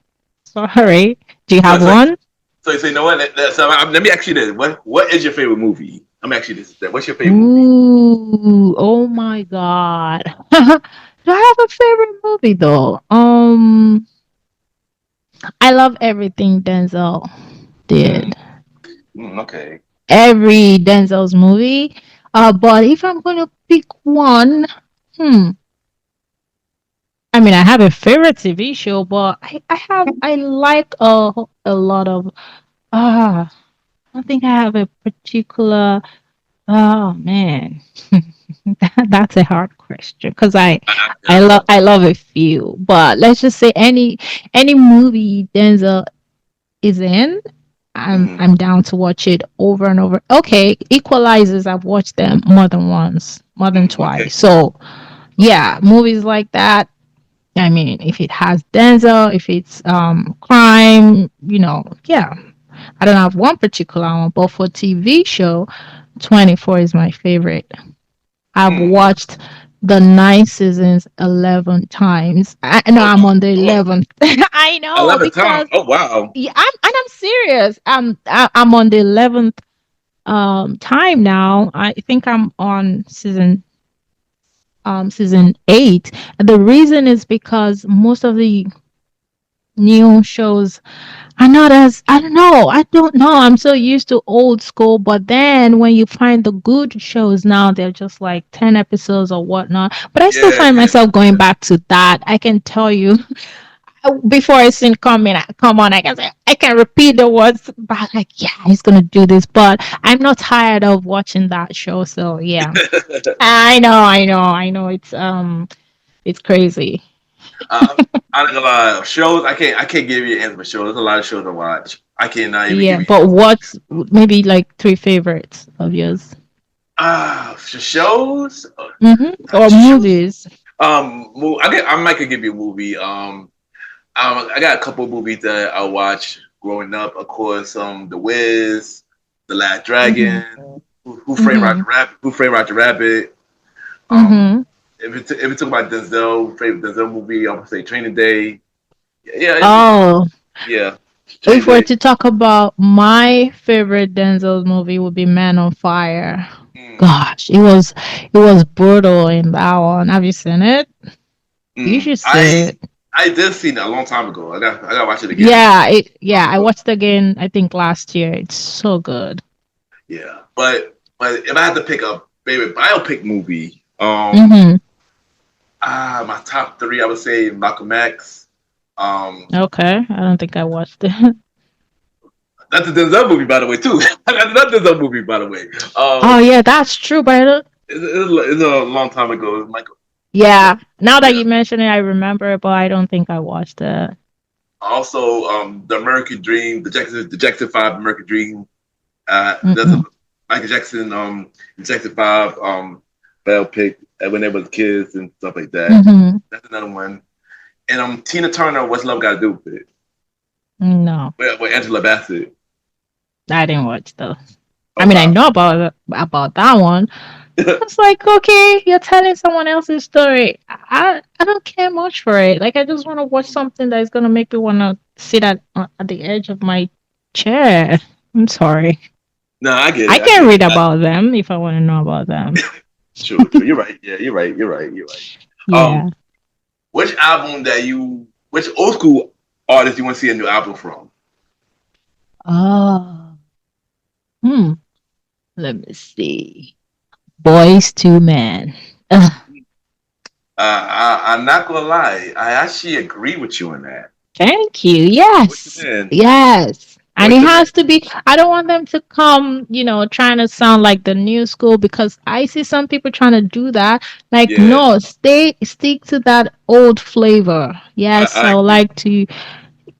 sorry. Do you So, have so, one? so you know what? Let me ask you this: what is your favorite movie? I'm actually this. What's your favorite movie? Ooh, oh my God. Do I have a favorite movie though? I love everything Denzel Mm, did. okay. Every Denzel's movie. But if I'm gonna pick one, hmm. I mean, I have a favorite TV show, but I like a lot of I don't think I have a particular. Oh man, that's a hard question because I know. I love a few, but let's just say any movie Denzel is in, Mm, I'm down to watch it over and over. Okay, Equalizers, I've watched them more than once, more than okay. twice. So yeah, movies like that. I mean, if it has Denzel, if it's crime, yeah. I don't have one particular one, but for TV show, 24 is my favorite. I've Mm, watched the 9 seasons 11 times. I know oh, I'm on the oh, 11th. I know 11 times. because Oh wow. yeah, I'm serious. I'm on the 11th time now. I think I'm on season 8. The reason is because most of the new shows are not as I don't know. I'm so used to old school, but then when you find the good shows now, they're just like 10 episodes or whatnot. But I still Yeah, find yeah, myself going back to that. I can tell you before I seen come on, I can repeat the words back like, yeah, he's gonna do this, but I'm not tired of watching that show. So yeah. yeah. I know. It's crazy. I'm not gonna lie. Shows. I can't give you an answer for shows. There's a lot of shows to watch. I cannot even Yeah, give you an but answer. what's maybe like three favorites of yours? Shows. Or Shows. movies? I might could give you a movie. I got a couple of movies that I watched growing up. Of course, The Wiz, The Last Mm-hmm. Dragon, Who Framed Mm-hmm. Roger Rabbit, Who Framed Roger Rabbit. Um, Mm-hmm. if it talk about Denzel, favorite Denzel movie, I would say Training Day. Yeah, Oh, yeah, Training if we're Day. to talk about my favorite Denzel movie would be Man on Fire. Mm, Gosh, it was brutal in that one. Have you seen it? You mm. should see it. I did see it a long time ago. I got to watch it again. Yeah, I watched it again I think last year. It's so good. Yeah, but if I had to pick a favorite biopic movie, Mm-hmm. my top three, I would say Malcolm X. Okay. I don't think I watched it. That's a Denzel movie, by the way, too. That's another Denzel movie, by the way. Oh yeah, that's true, but I don't. It's a long time ago. It's Michael. Yeah, Yeah, now that yeah. you mention it, I remember it, but I don't think I watched it. Also, the American Dream, the Jackson Five American Dream. That's a Mm-mm. Michael Jackson, Jackson 5, biopic when they was kids and stuff like that. Mm-hmm. That's another one. And Tina Turner, What's Love Got to Do with it? No, With Angela Bassett. I didn't watch those. Oh I mean, I wow. know about that one. It's like, okay, you're telling someone else's story. I don't care much for it. Like, I just want to watch something that's gonna make me want to sit at the edge of my chair. I'm sorry. No, I get I it. I can get it. read about them if I want to know about them. True, true. You're right. Yeah, you're right. You're right. You're right. Yeah. Which album which old school artist you want to see a new album from? Oh. Hmm. Let me see. Boys to Men. Ugh, I'm not gonna lie. I actually agree with you on that. thank you. Boyz II Yes. Men. Yes. And Boyz it II Men. has to be, I don't want them to come, trying to sound like the new school because I see some people trying to do that. Like, Yeah, no, stick to that old flavor. Yes, I I would agree. like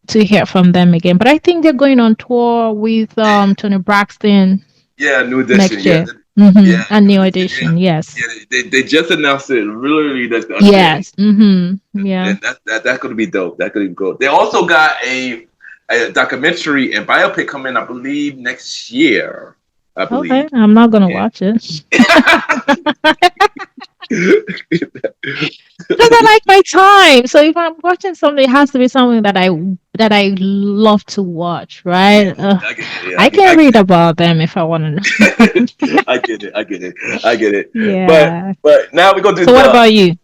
to hear from them again. But I think they're going on tour with Tony Braxton Yeah, New Edition. next Yeah, year. Mm-hmm. yeah, A New new Edition. Yeah, edition. Yes. yeah. They just announced it literally the other day, Yes. Mm-hmm. Yeah. and that's gonna be dope. That could be good. They also got a documentary and biopic coming, I believe, next year. I Okay. believe. I'm not gonna Yeah. watch it. Because I like my time. So if I'm watching something, it has to be something that I love to watch, Yeah, right? I get it. Yeah, I can read about them if I want to know. I get it. I get it. I get it. But Yeah. but now we're gonna do So what the about you?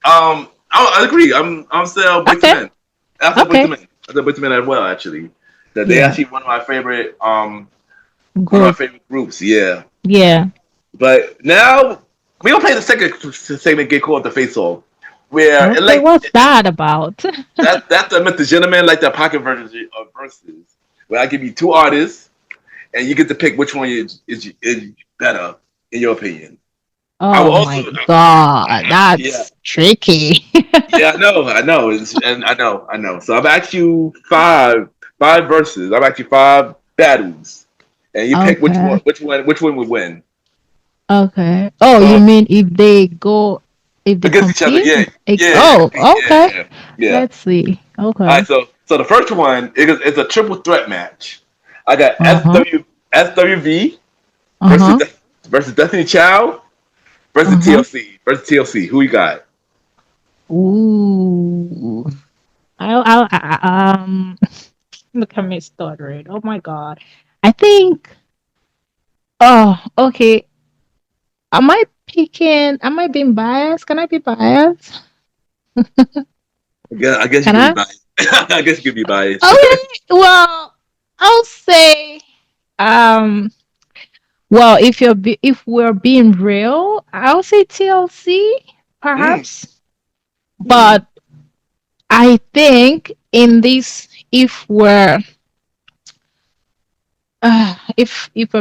I agree. I'm still Boyz II Okay. Men. I still Boyz II Okay. Men. I still Boyz II Men as well. Actually, that they Yeah. actually one of my Group. favorite groups. Yeah. Yeah. But now we gonna play the second segment get called the Face Off, where it Okay. like What's that about? that's the Mr. Gentleman like the pocket version of verses, where I give you two artists and you get to pick which one is better in your opinion. I will Oh also my God. yeah. That's tricky. Yeah, I know, and I know. So I've asked you five verses. I've asked you five battles, and you pick Okay. which one would win. Okay. Oh, you So mean if they against each other, compete? yeah, yeah, Oh, yeah, okay. yeah, yeah. Let's see. All right, Okay. so the first one is a triple threat match. I got Uh-huh. SWV versus Uh-huh. versus Destiny Child versus Uh-huh. TLC. Who you got? Ooh. Look at me stuttering. Oh my God. I think, oh, okay. Am I being biased? Can I be biased? I guess you Can could be I? biased. I guess you could be biased. Okay. Well, I'll say, um, well, if we're being real, I'll say TLC, Mm, perhaps. mm, But I think in this, if we're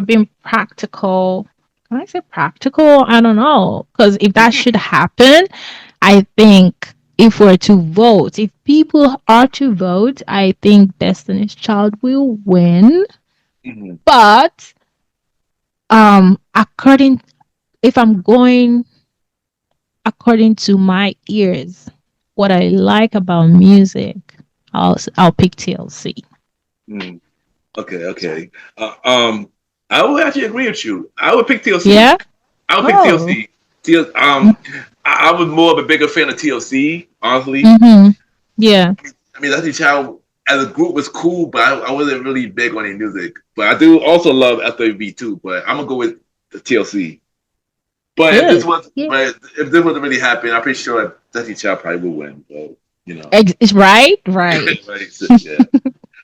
being practical, can I say practical? I don't know, because if that should happen, I think if we're to vote, if people are to vote, I think Destiny's Child will win. mm, But according if I'm going according to my ears, what I like about music, I'll pick TLC. mm. Okay, okay. I would actually agree with you. I would pick TLC. Yeah. I would pick Oh. TLC. I was more of a bigger fan of TLC, honestly. Mm-hmm. Yeah. I mean, Destiny Child as a group was cool, but I wasn't really big on their music. But I do also love FWB too. But I'm gonna go with the TLC. Good. Yeah. But if this wasn't really happening, I'm pretty sure Destiny Child probably would win. But you know, Right. Right. right? So, yeah.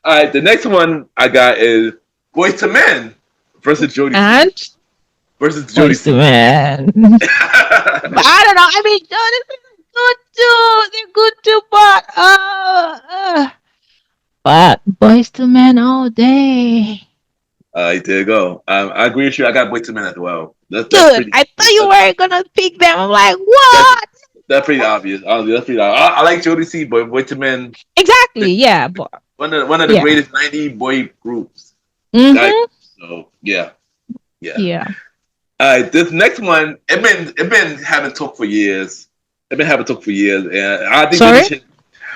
All right, the next one I got is Boys to Men versus Jody C. And Versus Jody Boys to C. Men. But I don't know. I mean, Jonas is good too. They're good too, but Boys to Men all day. There you go. I agree with you. I got Boys to Men as well. That's Dude, pretty. I thought you That's, were gonna pick them. I'm like, that's what? that's pretty obvious. Honestly, that's pretty obvious. I like Jody C, but Boys to Men, Exactly. Yeah. But one of the yeah. greatest '90s boy groups. Like, Mm-hmm. so yeah. Yeah. Yeah. All right, this next one, it been having talk for years. It been having talk for years, and I think that this Sorry? should.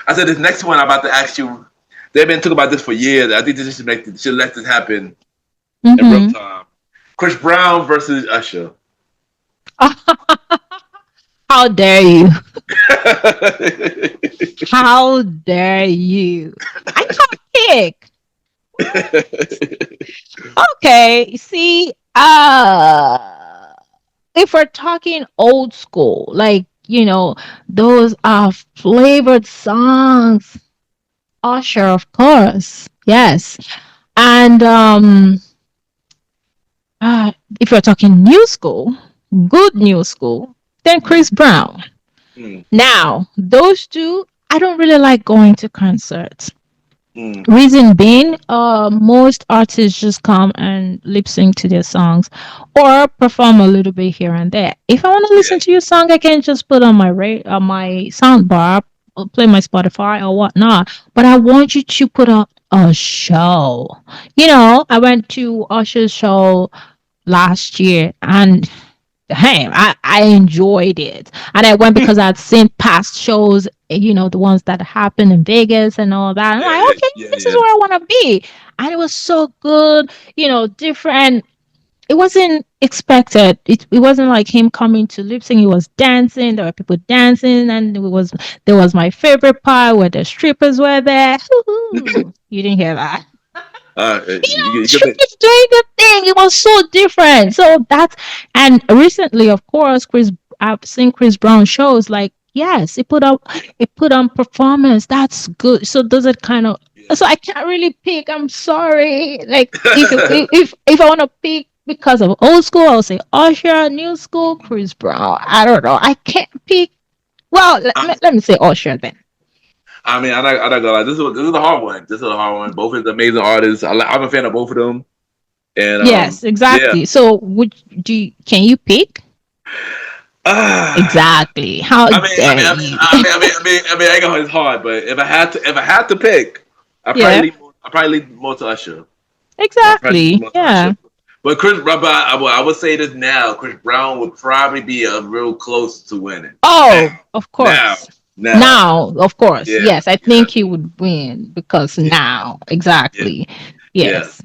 I said this next one I'm about to ask you. They've been talking about this for years. I think this should let this happen in real Mm-hmm. time. Chris Brown versus Usher. How dare you? How dare you? I can't pick. Okay, see, if we're talking old school, like, those are flavored songs, Usher, of course. Yes. And uh, if we're talking new school, good new school, then Chris Brown. Mm, Now, those two, I don't really like going to concerts. mm, Reason being, most artists just come and lip sync to their songs or perform a little bit here and there. If I want to yeah, listen to your song, I can just put on my sound bar, or play my Spotify or whatnot. But I want you to put on a show. I went to Usher's show last year, and hey, I enjoyed it. And I went because I'd seen past shows, the ones that happened in Vegas and all that. I'm yeah, like, yeah, okay, yeah, this is yeah. where I want to be. And it was so good, different. It wasn't expected. It wasn't like him coming to lip sync. He was dancing. There were people dancing, and there was my favorite part where the strippers were there. Hoo-hoo. You didn't hear that? You get the, Strippers doing the thing. It was so different. And recently, of course, I've seen Chris Brown shows. Like, yes, it put on performance. That's good. So does it kind of? So I can't really pick. I'm sorry. Like, if I want to pick because of old school, I'll say Usher. New school, Chris Brown. I don't know. I can't pick. Well, let me say Usher then. I mean, I'm not gonna lie. This is a hard one. This is a hard one. Both is amazing artists. I'm a fan of both of them. And Yes, yeah. exactly. So can you pick? Ah, Exactly. How I mean, I dare mean, I mean, you? I mean, I mean, I mean, I mean, I ain't gonna it's hard, but if I had to pick, Yeah, I probably lean more to Usher. I probably lean exactly. more to Yeah. Usher. But I would say this now. Chris Brown would probably be a real close to winning. Oh, of Now, course. now, Now, of course. yeah, Yes, I yeah, think he would win because yeah, now, yeah, exactly. yeah. Yes.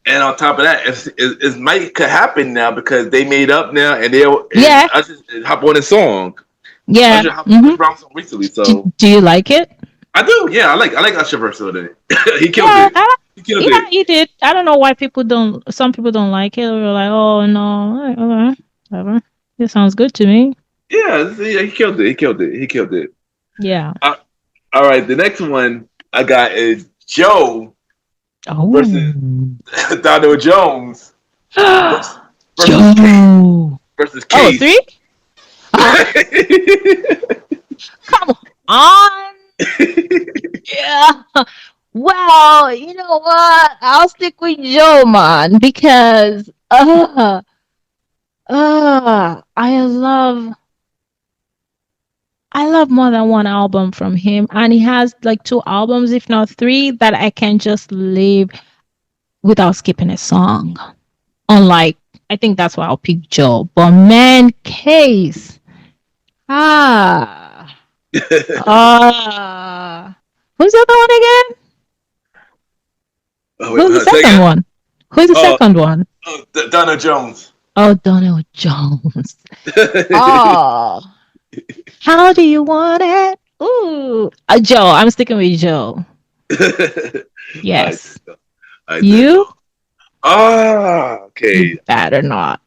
And on top of that, it might could happen now because they made up now, and Yeah. Usher hop on his song. Yeah. Usher hopped on hmm Chris Brown song recently, Do, so do you like it? I do. Yeah, I like Usher versatility. He killed Yeah. it. He killed Yeah, it. you did. I don't know why people don't. Some people don't like it. Or like, oh no, like, okay, whatever. It sounds good to me. Yeah, he killed it. He killed it. He killed it. Yeah. Uh, all right, the next one I got is Joe versus Oh. Donald Jones versus, versus Case Joe. versus Oh, Case. three? Ah, come on. Yeah. Well, you know what? I'll stick with Joe, man, because I love more than one album from him, and he has like two albums, if not three, that I can just live without skipping a song. Unlike, I think that's why I'll pick Joe. But man, Case, ah, who's the other one again? Oh, Who's the say second again. one? Who's the Oh, second one? Donald Jones. Oh, Donald Jones. Oh, how do you want it? Ooh, Joe. I'm sticking with Joe. I Yes. I there you You? go. Ah, You okay, better not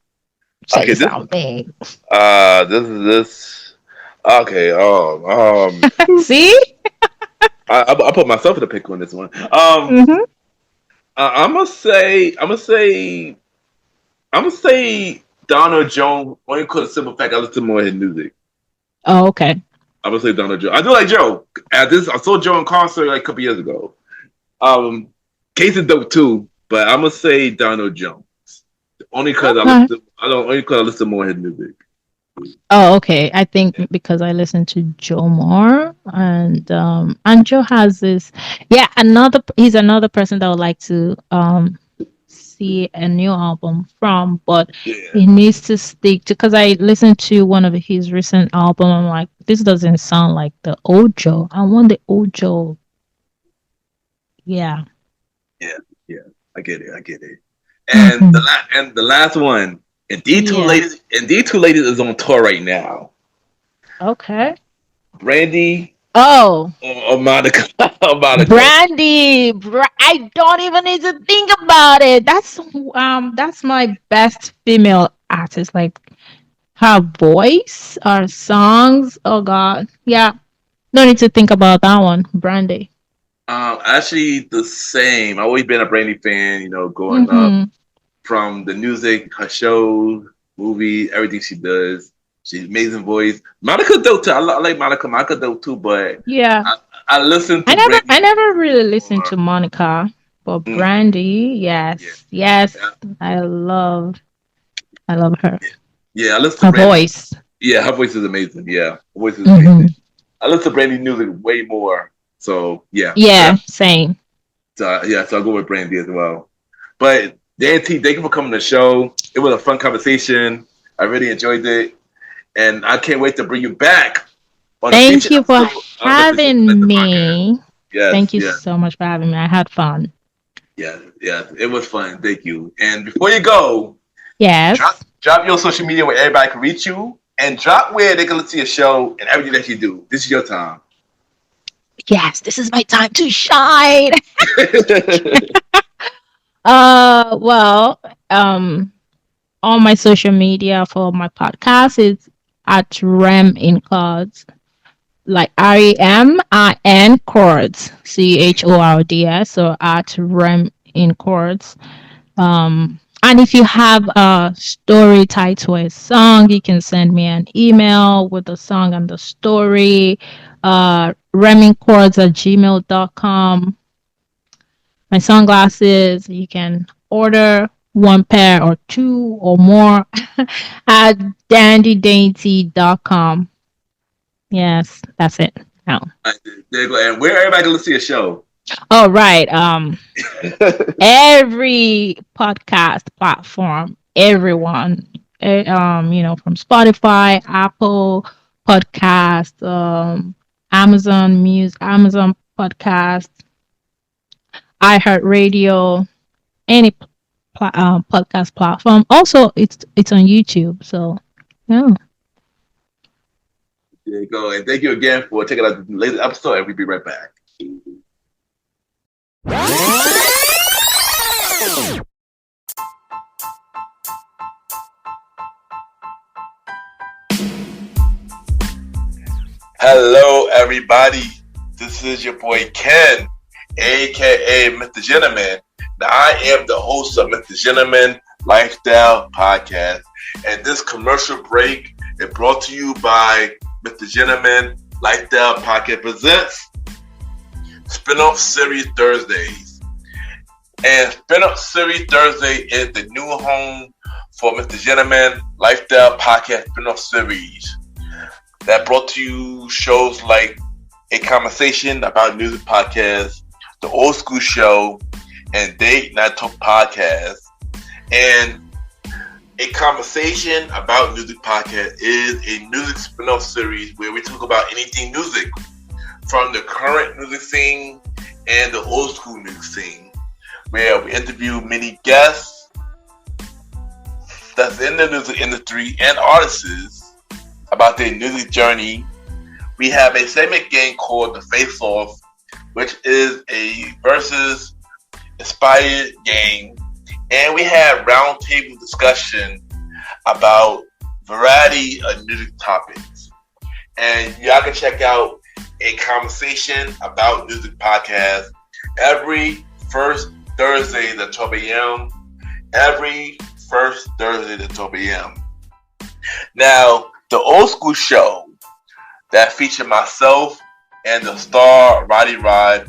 say okay. something. This. Okay. See? I put myself in the pick on this one. Mm-hmm. I'm gonna say Donald Jones. Only because of the simple fact I listen to more of his music. Oh, okay. I'm gonna say Donald Jones. I do like Joe. I saw Joe in concert like a couple years ago. Um, Case is dope too, but I'm gonna say Donald Jones. Only because I Okay. listen. I don't. Only because I listen more of his music. Oh, okay. I think because I listen to Joe more, and Joe has this. Yeah, he's another person that I would like to see a new album from, but Yeah. he needs to stick to, because I listened to one of his recent album. I'm like, this doesn't sound like the old Joe. I want the old Joe. Yeah. Yeah. Yeah. I get it. I get it. And Hmm. the last one, and Yeah. D two ladies is on tour right now. Okay. Brandy Oh, or Monica. Or Monica. Brandy. I don't even need to think about it. That's my best female artist. Like her voice, her songs. Oh God. Yeah. No need to think about that one. Brandy. Actually, the same. I've always been a Brandy fan. You know, growing up Mm-hmm. from the music, her shows, movies, everything she does. She's amazing voice. Monica dope too. I like Monica. Monica dope too. But Yeah. I listen I to never Brandy I never really listened more. to Monica, but Mm, Brandy, yeah, yes. Yes. yeah, I love her. yeah. I listen to Her Brandy. voice. Yeah, her voice is amazing. Yeah, her voice is amazing. Hmm. I listen to Brandy music way more. So yeah, Yeah, same. so I'll go with Brandy as well. But Dainty, thank you for coming to the show. It was a fun conversation. I really enjoyed it, and I can't wait to bring you back on a future Thank you for episode of having the podcast. me. Yes, Thank you yes, so much for having me. I had fun. yes, yes. It was fun. Thank you. And before you go, Yes. drop your social media where everybody can reach you, and drop where they can listen to your show and everything that you do. This is your time. Yes, this is my time to shine. Well, on my social media for my podcast is at Rem in Chords, like REMIN Chords, CHORDS. So at Rem in Chords. And if you have a story tied to a song, you can send me an email with the song and the story. Remingchords@gmail.com. My sunglasses, you can order one pair or two or more at dandydainty.com. Yes, that's it. Now. There you go. And where everybody can listen to your show. Oh, right. Every podcast platform, everyone, from Spotify, Apple Podcast, Amazon Music, Amazon Podcast, iHeartRadio, any podcast platform. Also, it's on YouTube. So, yeah. There you go. And thank you again for checking out the latest episode, and we'll be right back. Hello, everybody. This is your boy Ken, aka Mr. Gentleman. Now, I am the host of Mr. Gentleman Lifestyle Podcast, and this commercial break is brought to you by Mr. Gentleman Lifestyle Podcast presents Spin-off Series Thursdays. And Spin-off Series Thursday is the new home for Mr. Gentleman Lifestyle Podcast Spin-off Series that brought to you shows like A Conversation About Music Podcast, The Old School Show, and Date Night Talk Podcast. And A Conversation About Music Podcast is a music spin-off series where we talk about anything music, from the current music scene and the old school music scene, where we interview many guests that's in the music industry and artists about their music journey. We have a segment game called The Face Off, which is a versus inspired game. And we have roundtable discussion about variety of music topics. And y'all can check out A Conversation About Music Podcast every first Thursday at 12 a.m. Every first Thursday at 12 a.m. Now, the Old School Show that features myself and the star Roddy Rod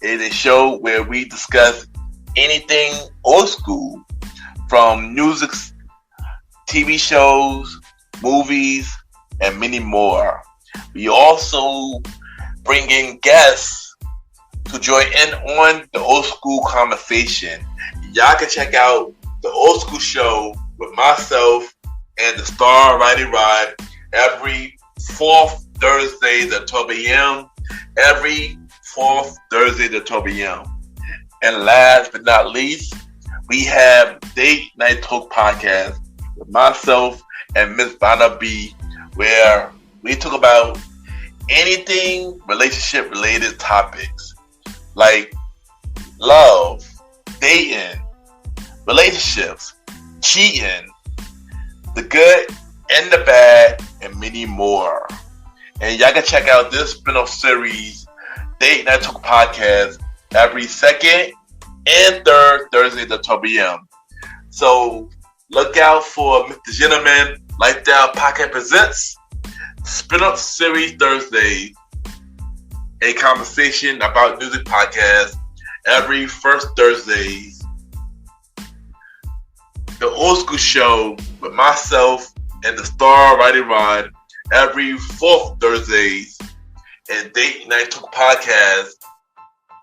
is a show where we discuss anything old school, from music, TV shows, movies, and many more. We also bring in guests to join in on the old school conversation. Y'all can check out the Old School Show with myself and the Star Righty Rod every fourth Thursday at 12 a.m. Every fourth Thursday at 12 a.m. And last but not least, we have Date Night Talk Podcast with myself and Miss Vanna B, where we talk about anything relationship related topics like love, dating, relationships, cheating, the good and the bad, and many more. And y'all can check out this spin-off series, Date Night Talk Podcast, every second and third Thursday at 12 p.m. So look out for Mr. Gentleman Lifestyle Podcast Presents Spin-off Series Thursday, a conversation about music podcast every first Thursdays. The Old School Show with myself and the Star Righty Rod every fourth Thursdays, and Date Night Talk Podcast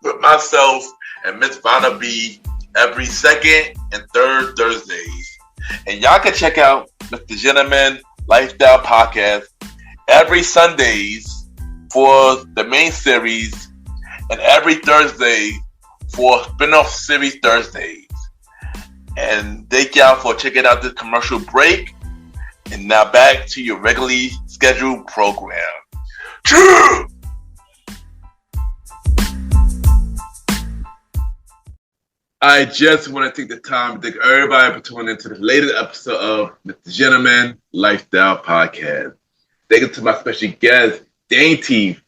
with myself and Miss Vanna B every second and third Thursdays. And y'all can check out Mr. Gentleman Lifestyle Podcast every Sundays for the main series and every Thursday for spin-off series Thursdays. And thank y'all for checking out this commercial break. And now back to your regularly scheduled program. True! I just want to take the time to thank everybody for tuning into the latest episode of Mr. Gentleman Lifestyle Podcast. Thank you to my special guest, Dainty,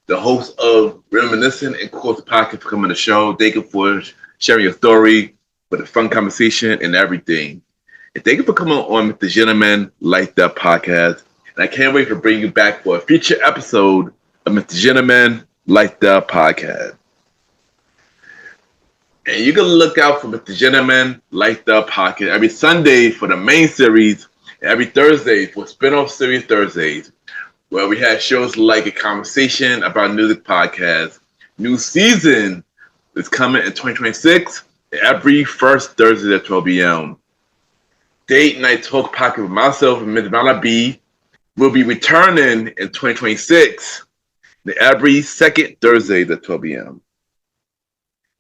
the host of Reminiscing and Chords podcast, for coming on the show. Thank you for sharing your story, for the fun conversation and everything. And thank you for coming on Mr. Gentleman Lifestyle Podcast. And I can't wait to bring you back for a future episode of Mr. Gentleman Lifestyle Podcast. And you can look out for Mr. Gentleman Lifestyle Podcast every Sunday for the main series, and every Thursday for spin-off series Thursdays, where we have shows like a conversation about music podcast. New season is coming in 2026, every first Thursday at 12 p.m. Date Night Talk Podcast with myself and Ms. Vanna B will be returning in 2026, every second Thursday at 12 p.m.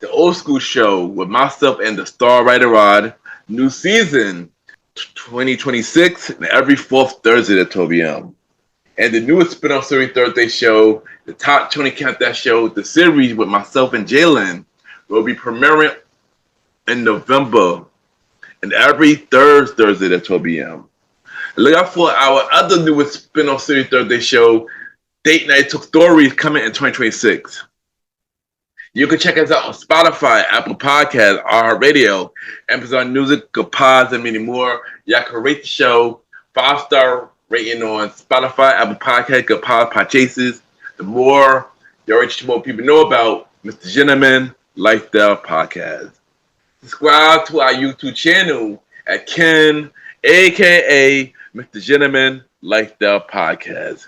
The Old School Show with myself and the Star Righty Rod, new season 2026, every fourth Thursday at 12 p.m. And the newest spin-off series Thursday show, the Top 20 Countdown Show, the series with myself and Jalen, will be premiering in November, and every third Thursday at 12 p.m. Look out for our other newest spin-off series Thursday show, Date Night Talk Stories, coming in 2026. You can check us out on Spotify, Apple Podcasts, iHeartRadio, Amazon Music, Good Pods, and many more. Y'all can rate the show 5-star rating on Spotify, Apple Podcasts, Good Pods, Podchases. The more you reach, the more people know about Mr. Gentleman Lifestyle Podcast. Subscribe to our YouTube channel at Ken, a.k.a. Mr. Gentleman Lifestyle Podcast.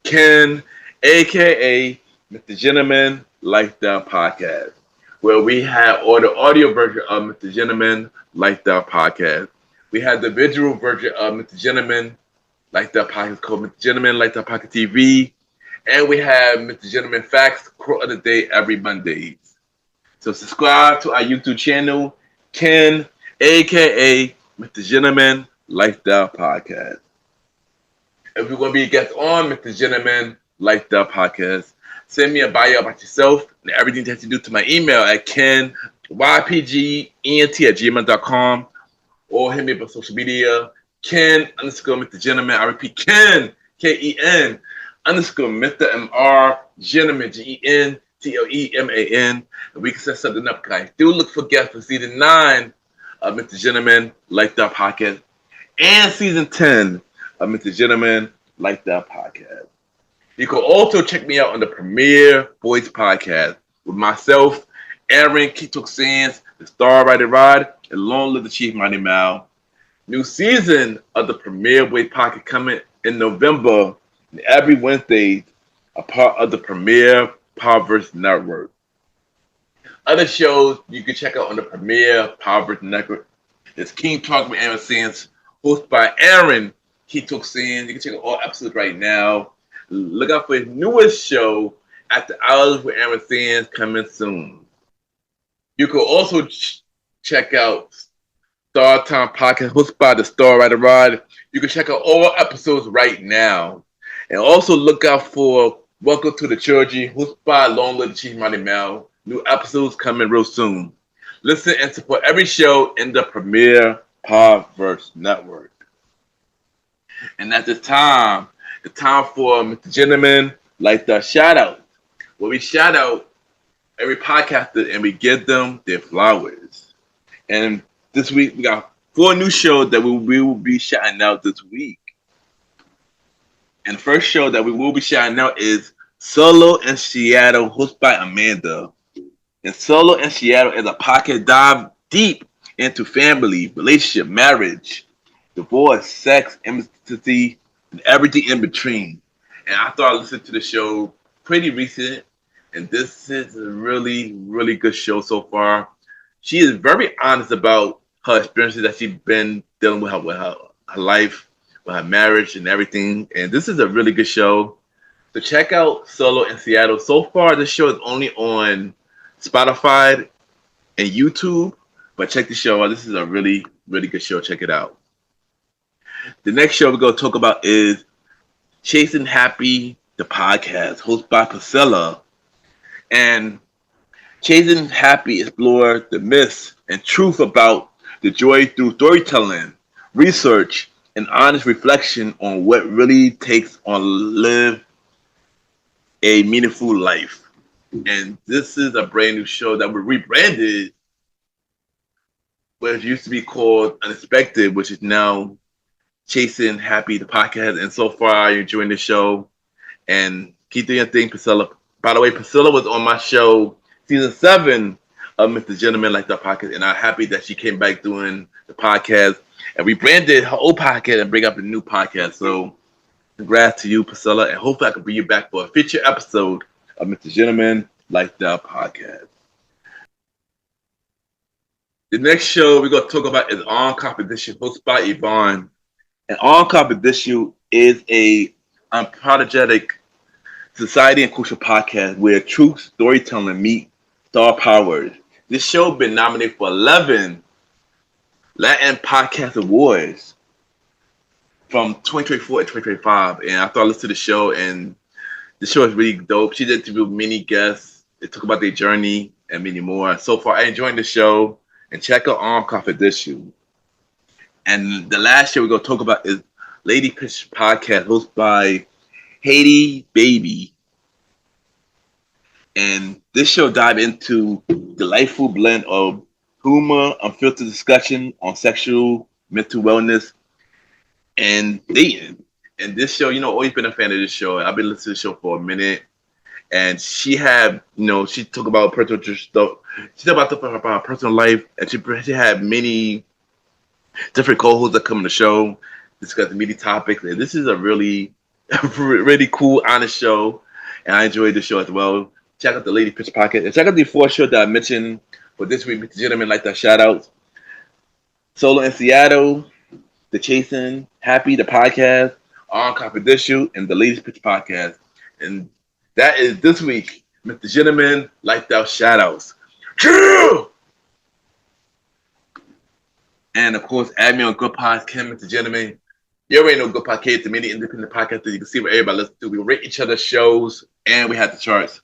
Ken, a.k.a. Mr. Gentleman Lifestyle Podcast, where we have all the audio version of Mr. Gentleman Lifestyle Podcast. We have the visual version of Mr. Gentleman Lifestyle Podcast called Mr. Gentleman Lifestyle Podcast TV. And we have Mr. Gentleman Facts, quote of the day, every Mondays. So subscribe to our YouTube channel, Ken, a.k.a. Mr. Gentleman Lifestyle Podcast. If you're going to be a guest on Mr. Gentleman Lifestyle Podcast, send me a bio about yourself and everything that you do to my email at kenypgent@gmail.com, or hit me up on social media, Ken_Mr. Gentleman. I repeat, Ken, Ken _Mr. MR Gentleman, GENTLEMAN. And we can set something up, guys. Do look for guests for season 9 of Mr. Gentleman Lifestyle Podcast and season 10 of Mr. Gentleman Lifestyle Podcast. You can also check me out on the Premier Voice Podcast with myself, Aaron Ketok Sands, the Star Righty Rod, and Long Live the Chief Mighty Mal. New season of the Premier Voice Podcast coming in November, and every Wednesday, a part of the Premier Podverse Network. Other shows you can check out on the Premiere Power Network. It's King Talk with Aaron Sands, hosted by Aaron Keto Sands. You can check out all episodes right now. Look out for his newest show, At the Hours with Aaron Sands, coming soon. You can also check out Star Time Podcast, hosted by the Star Rider Rod. You can check out all episodes right now. And also look out for Welcome to the Trilogy, hosted by Long Live the Chief Mighty Mel. New episodes coming real soon. Listen and support every show in the Premier Podverse Network. And at this time, the time for Mr. Gentleman, like the shout out, where we shout out every podcaster and we give them their flowers. And this week we got 4 new shows that we will be shouting out this week. And the first show that we will be shouting out is Solo in Seattle, hosted by Amanda. And Solo in Seattle is a podcast dive deep into family, relationship, marriage, divorce, sex, intimacy, and everything in between. And I thought I listened to the show pretty recent, and this is a really, really good show so far. She is very honest about her experiences that she's been dealing with her life, with her marriage, and everything. And this is a really good show. So check out Solo in Seattle. So far, this show is only on Spotify and YouTube, but check the show out. This is a really, really good show. Check it out. The next show we're going to talk about is Chasing Happy, the podcast, hosted by Priscilla. And Chasing Happy explores the myths and truth about the joy through storytelling, research, and honest reflection on what really takes on live a meaningful life. And this is a brand new show that we rebranded, what used to be called Unexpected, which is now Chasing Happy, the podcast. And so far, I'm enjoying the show. And keep doing your thing, Priscilla. By the way, Priscilla was on my show, season 7 of Mr. Gentleman Like That podcast. And I'm happy that she came back doing the podcast. And we branded her old podcast and bring up a new podcast. So congrats to you, Priscilla. And hopefully I can bring you back for a future episode of Mr. Gentleman Like That podcast. The next show we're going to talk about is On Competition, hosted by Yvonne. And On Competition is a unapologetic society and culture podcast where truth storytelling meet star powers. This show has been nominated for 11 Latin Podcast Awards from 2024 and 2025. And I thought I listened to the show, and the show is really dope. She did interview many guests. They talk about their journey and many more. So far, I enjoyed the show. And check out On Confidential. And the last show we're going to talk about is Lady Pitch Podcast, hosted by Haiti Baby. And this show dive into delightful blend of humor, unfiltered discussion on sexual, mental wellness, and dating. And this show, always been a fan of this show. I've been listening to the show for a minute. And she had, she talked about personal stuff. She talked about stuff about her personal life. And she had many different co-hosts that come on the show, discuss media topics. And this is a really, really cool, honest show. And I enjoyed the show as well. Check out the Lady Pitch Podcast. And check out the 4 shows that I mentioned for this week. Mr. Gentleman, like that shout out. Solo in Seattle, The Chasing Happy, the podcast, On Confidential, and the Lady Pitch Podcast. And that is this week, Mr. Gentleman, like that shout outs. True! And of course, add me on Good Podcast, Mr. Gentleman. You already know Good Podcast, the many independent podcast that you can see what everybody listens to. We rate each other's shows, and we have the charts.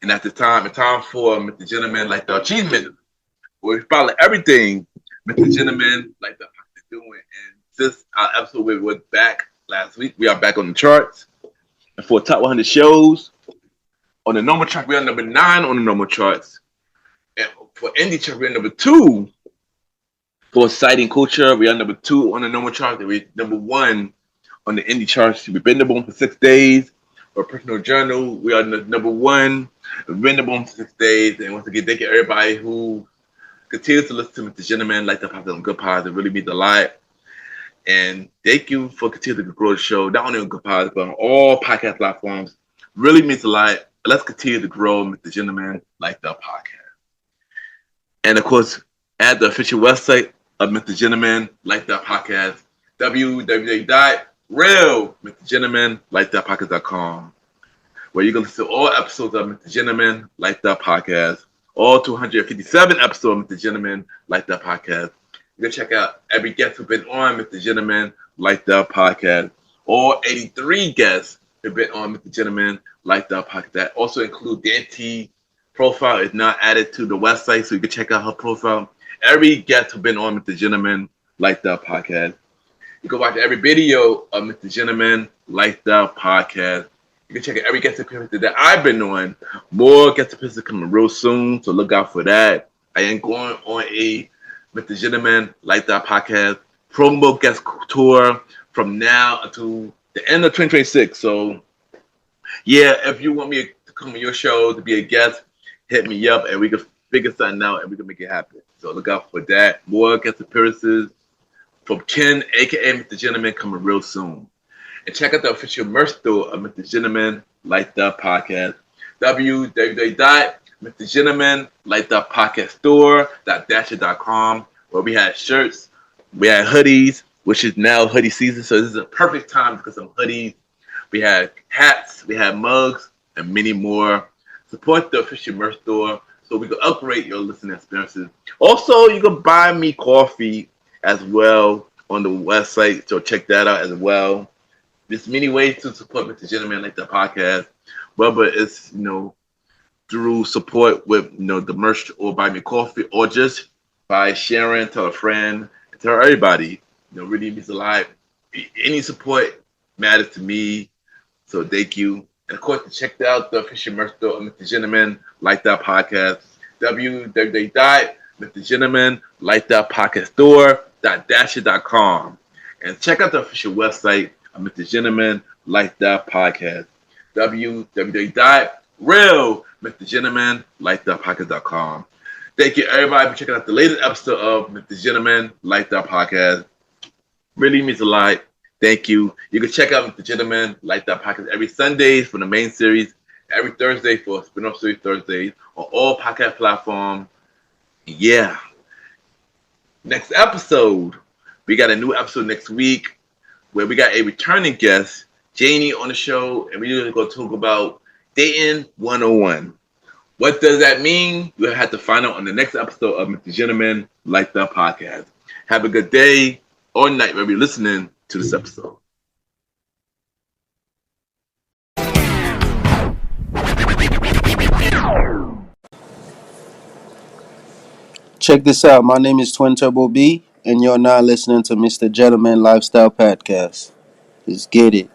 And at the time, it's time for Mr. Gentleman, like the achievement. We follow everything Mr. Gentleman, like the podcast is doing. And since our episode we were back last week, we are back on the charts. And for top 100 shows, on the normal chart, we are number 9 on the normal charts. And for indie chart, we're number 2. For Sighting Culture, we are number 2 on the normal chart. We're number 1 on the indie charts. We've been number 1 for 6 days. For Personal Journal, we are number 1. We've been number 1 for 6 days. And once again, thank you everybody who continues to listen to Mr. Gentleman, like the podcast on Good Pods. It really means a lot. And thank you for continuing to grow the show, not only on Good Pods, but on all podcast platforms. Really means a lot. Let's continue to grow Mr. Gentleman, like the podcast. And of course, at the official website of Mr. Gentleman Like That Podcast, www.realmrgentlemanlikethatpodcast.com, where you can listen to all episodes of Mr. Gentleman Like That Podcast, all 257 episodes of Mr. Gentleman Like That Podcast. You can check out every guest who's been on Mr. Gentleman Like That Podcast. All 83 guests who've been on Mr. Gentleman Like That Podcast. That also include Dainty profile is not added to the website, so you can check out her profile. Every guest who's been on Mr. Gentleman Like That Podcast. You can watch every video of Mr. Gentleman Like That Podcast. You can check out every guest appearance that I've been on. More guest appearances coming real soon, so look out for that. I am going on a Mr. Gentleman Like That Podcast promo guest tour from now until the end of 2026. So, yeah, if you want me to come on your show to be a guest, hit me up and we can figure something out and we can make it happen. So look out for that. More guest appearances from Ken, aka Mr. Gentleman, coming real soon. And check out the official merch store of Mr. Gentleman Like That Podcast. www.mrgentlemanlikethatpodcaststore.dasher.com, where we had shirts, we had hoodies, which is now hoodie season, so this is a perfect time to get some hoodies. We had hats, we had mugs, and many more. Support the official merch store so we can upgrade your listening experiences. Also, you can buy me coffee as well on the website, so check that out as well. There's many ways to support Mr. Gentleman Like That Podcast, whether it's through support with the merch or buy me coffee, or just by sharing, tell a friend, tell everybody. Really means a lot. Any support matters to me, so thank you. And of course, check out the official merch store of Mr. Gentleman Like That Podcast. www.mrgentlemanlikethatpodcaststore.dasher.com, and check out the official website of Mr. Gentleman Like That Podcast. www.realmrgentlemanlikethatpodcast.com. Thank you, everybody, for checking out the latest episode of Mr. Gentleman Like That Podcast. Really means a lot. Thank you. You can check out Mr. Gentleman Like That Podcast every Sunday for the main series, every Thursday for spin-off series Thursdays on all podcast platforms. Yeah. Next episode, we got a new episode next week where we got a returning guest, Janie, on the show, and we're going to talk about dating 101. What does that mean? You'll have to find out on the next episode of Mr. Gentleman Like That Podcast. Have a good day or night wherever you're listening to this episode. Check this out. My name is Twin Turbo B, and you're now listening to Mr. Gentleman Lifestyle Podcast. Let's get it.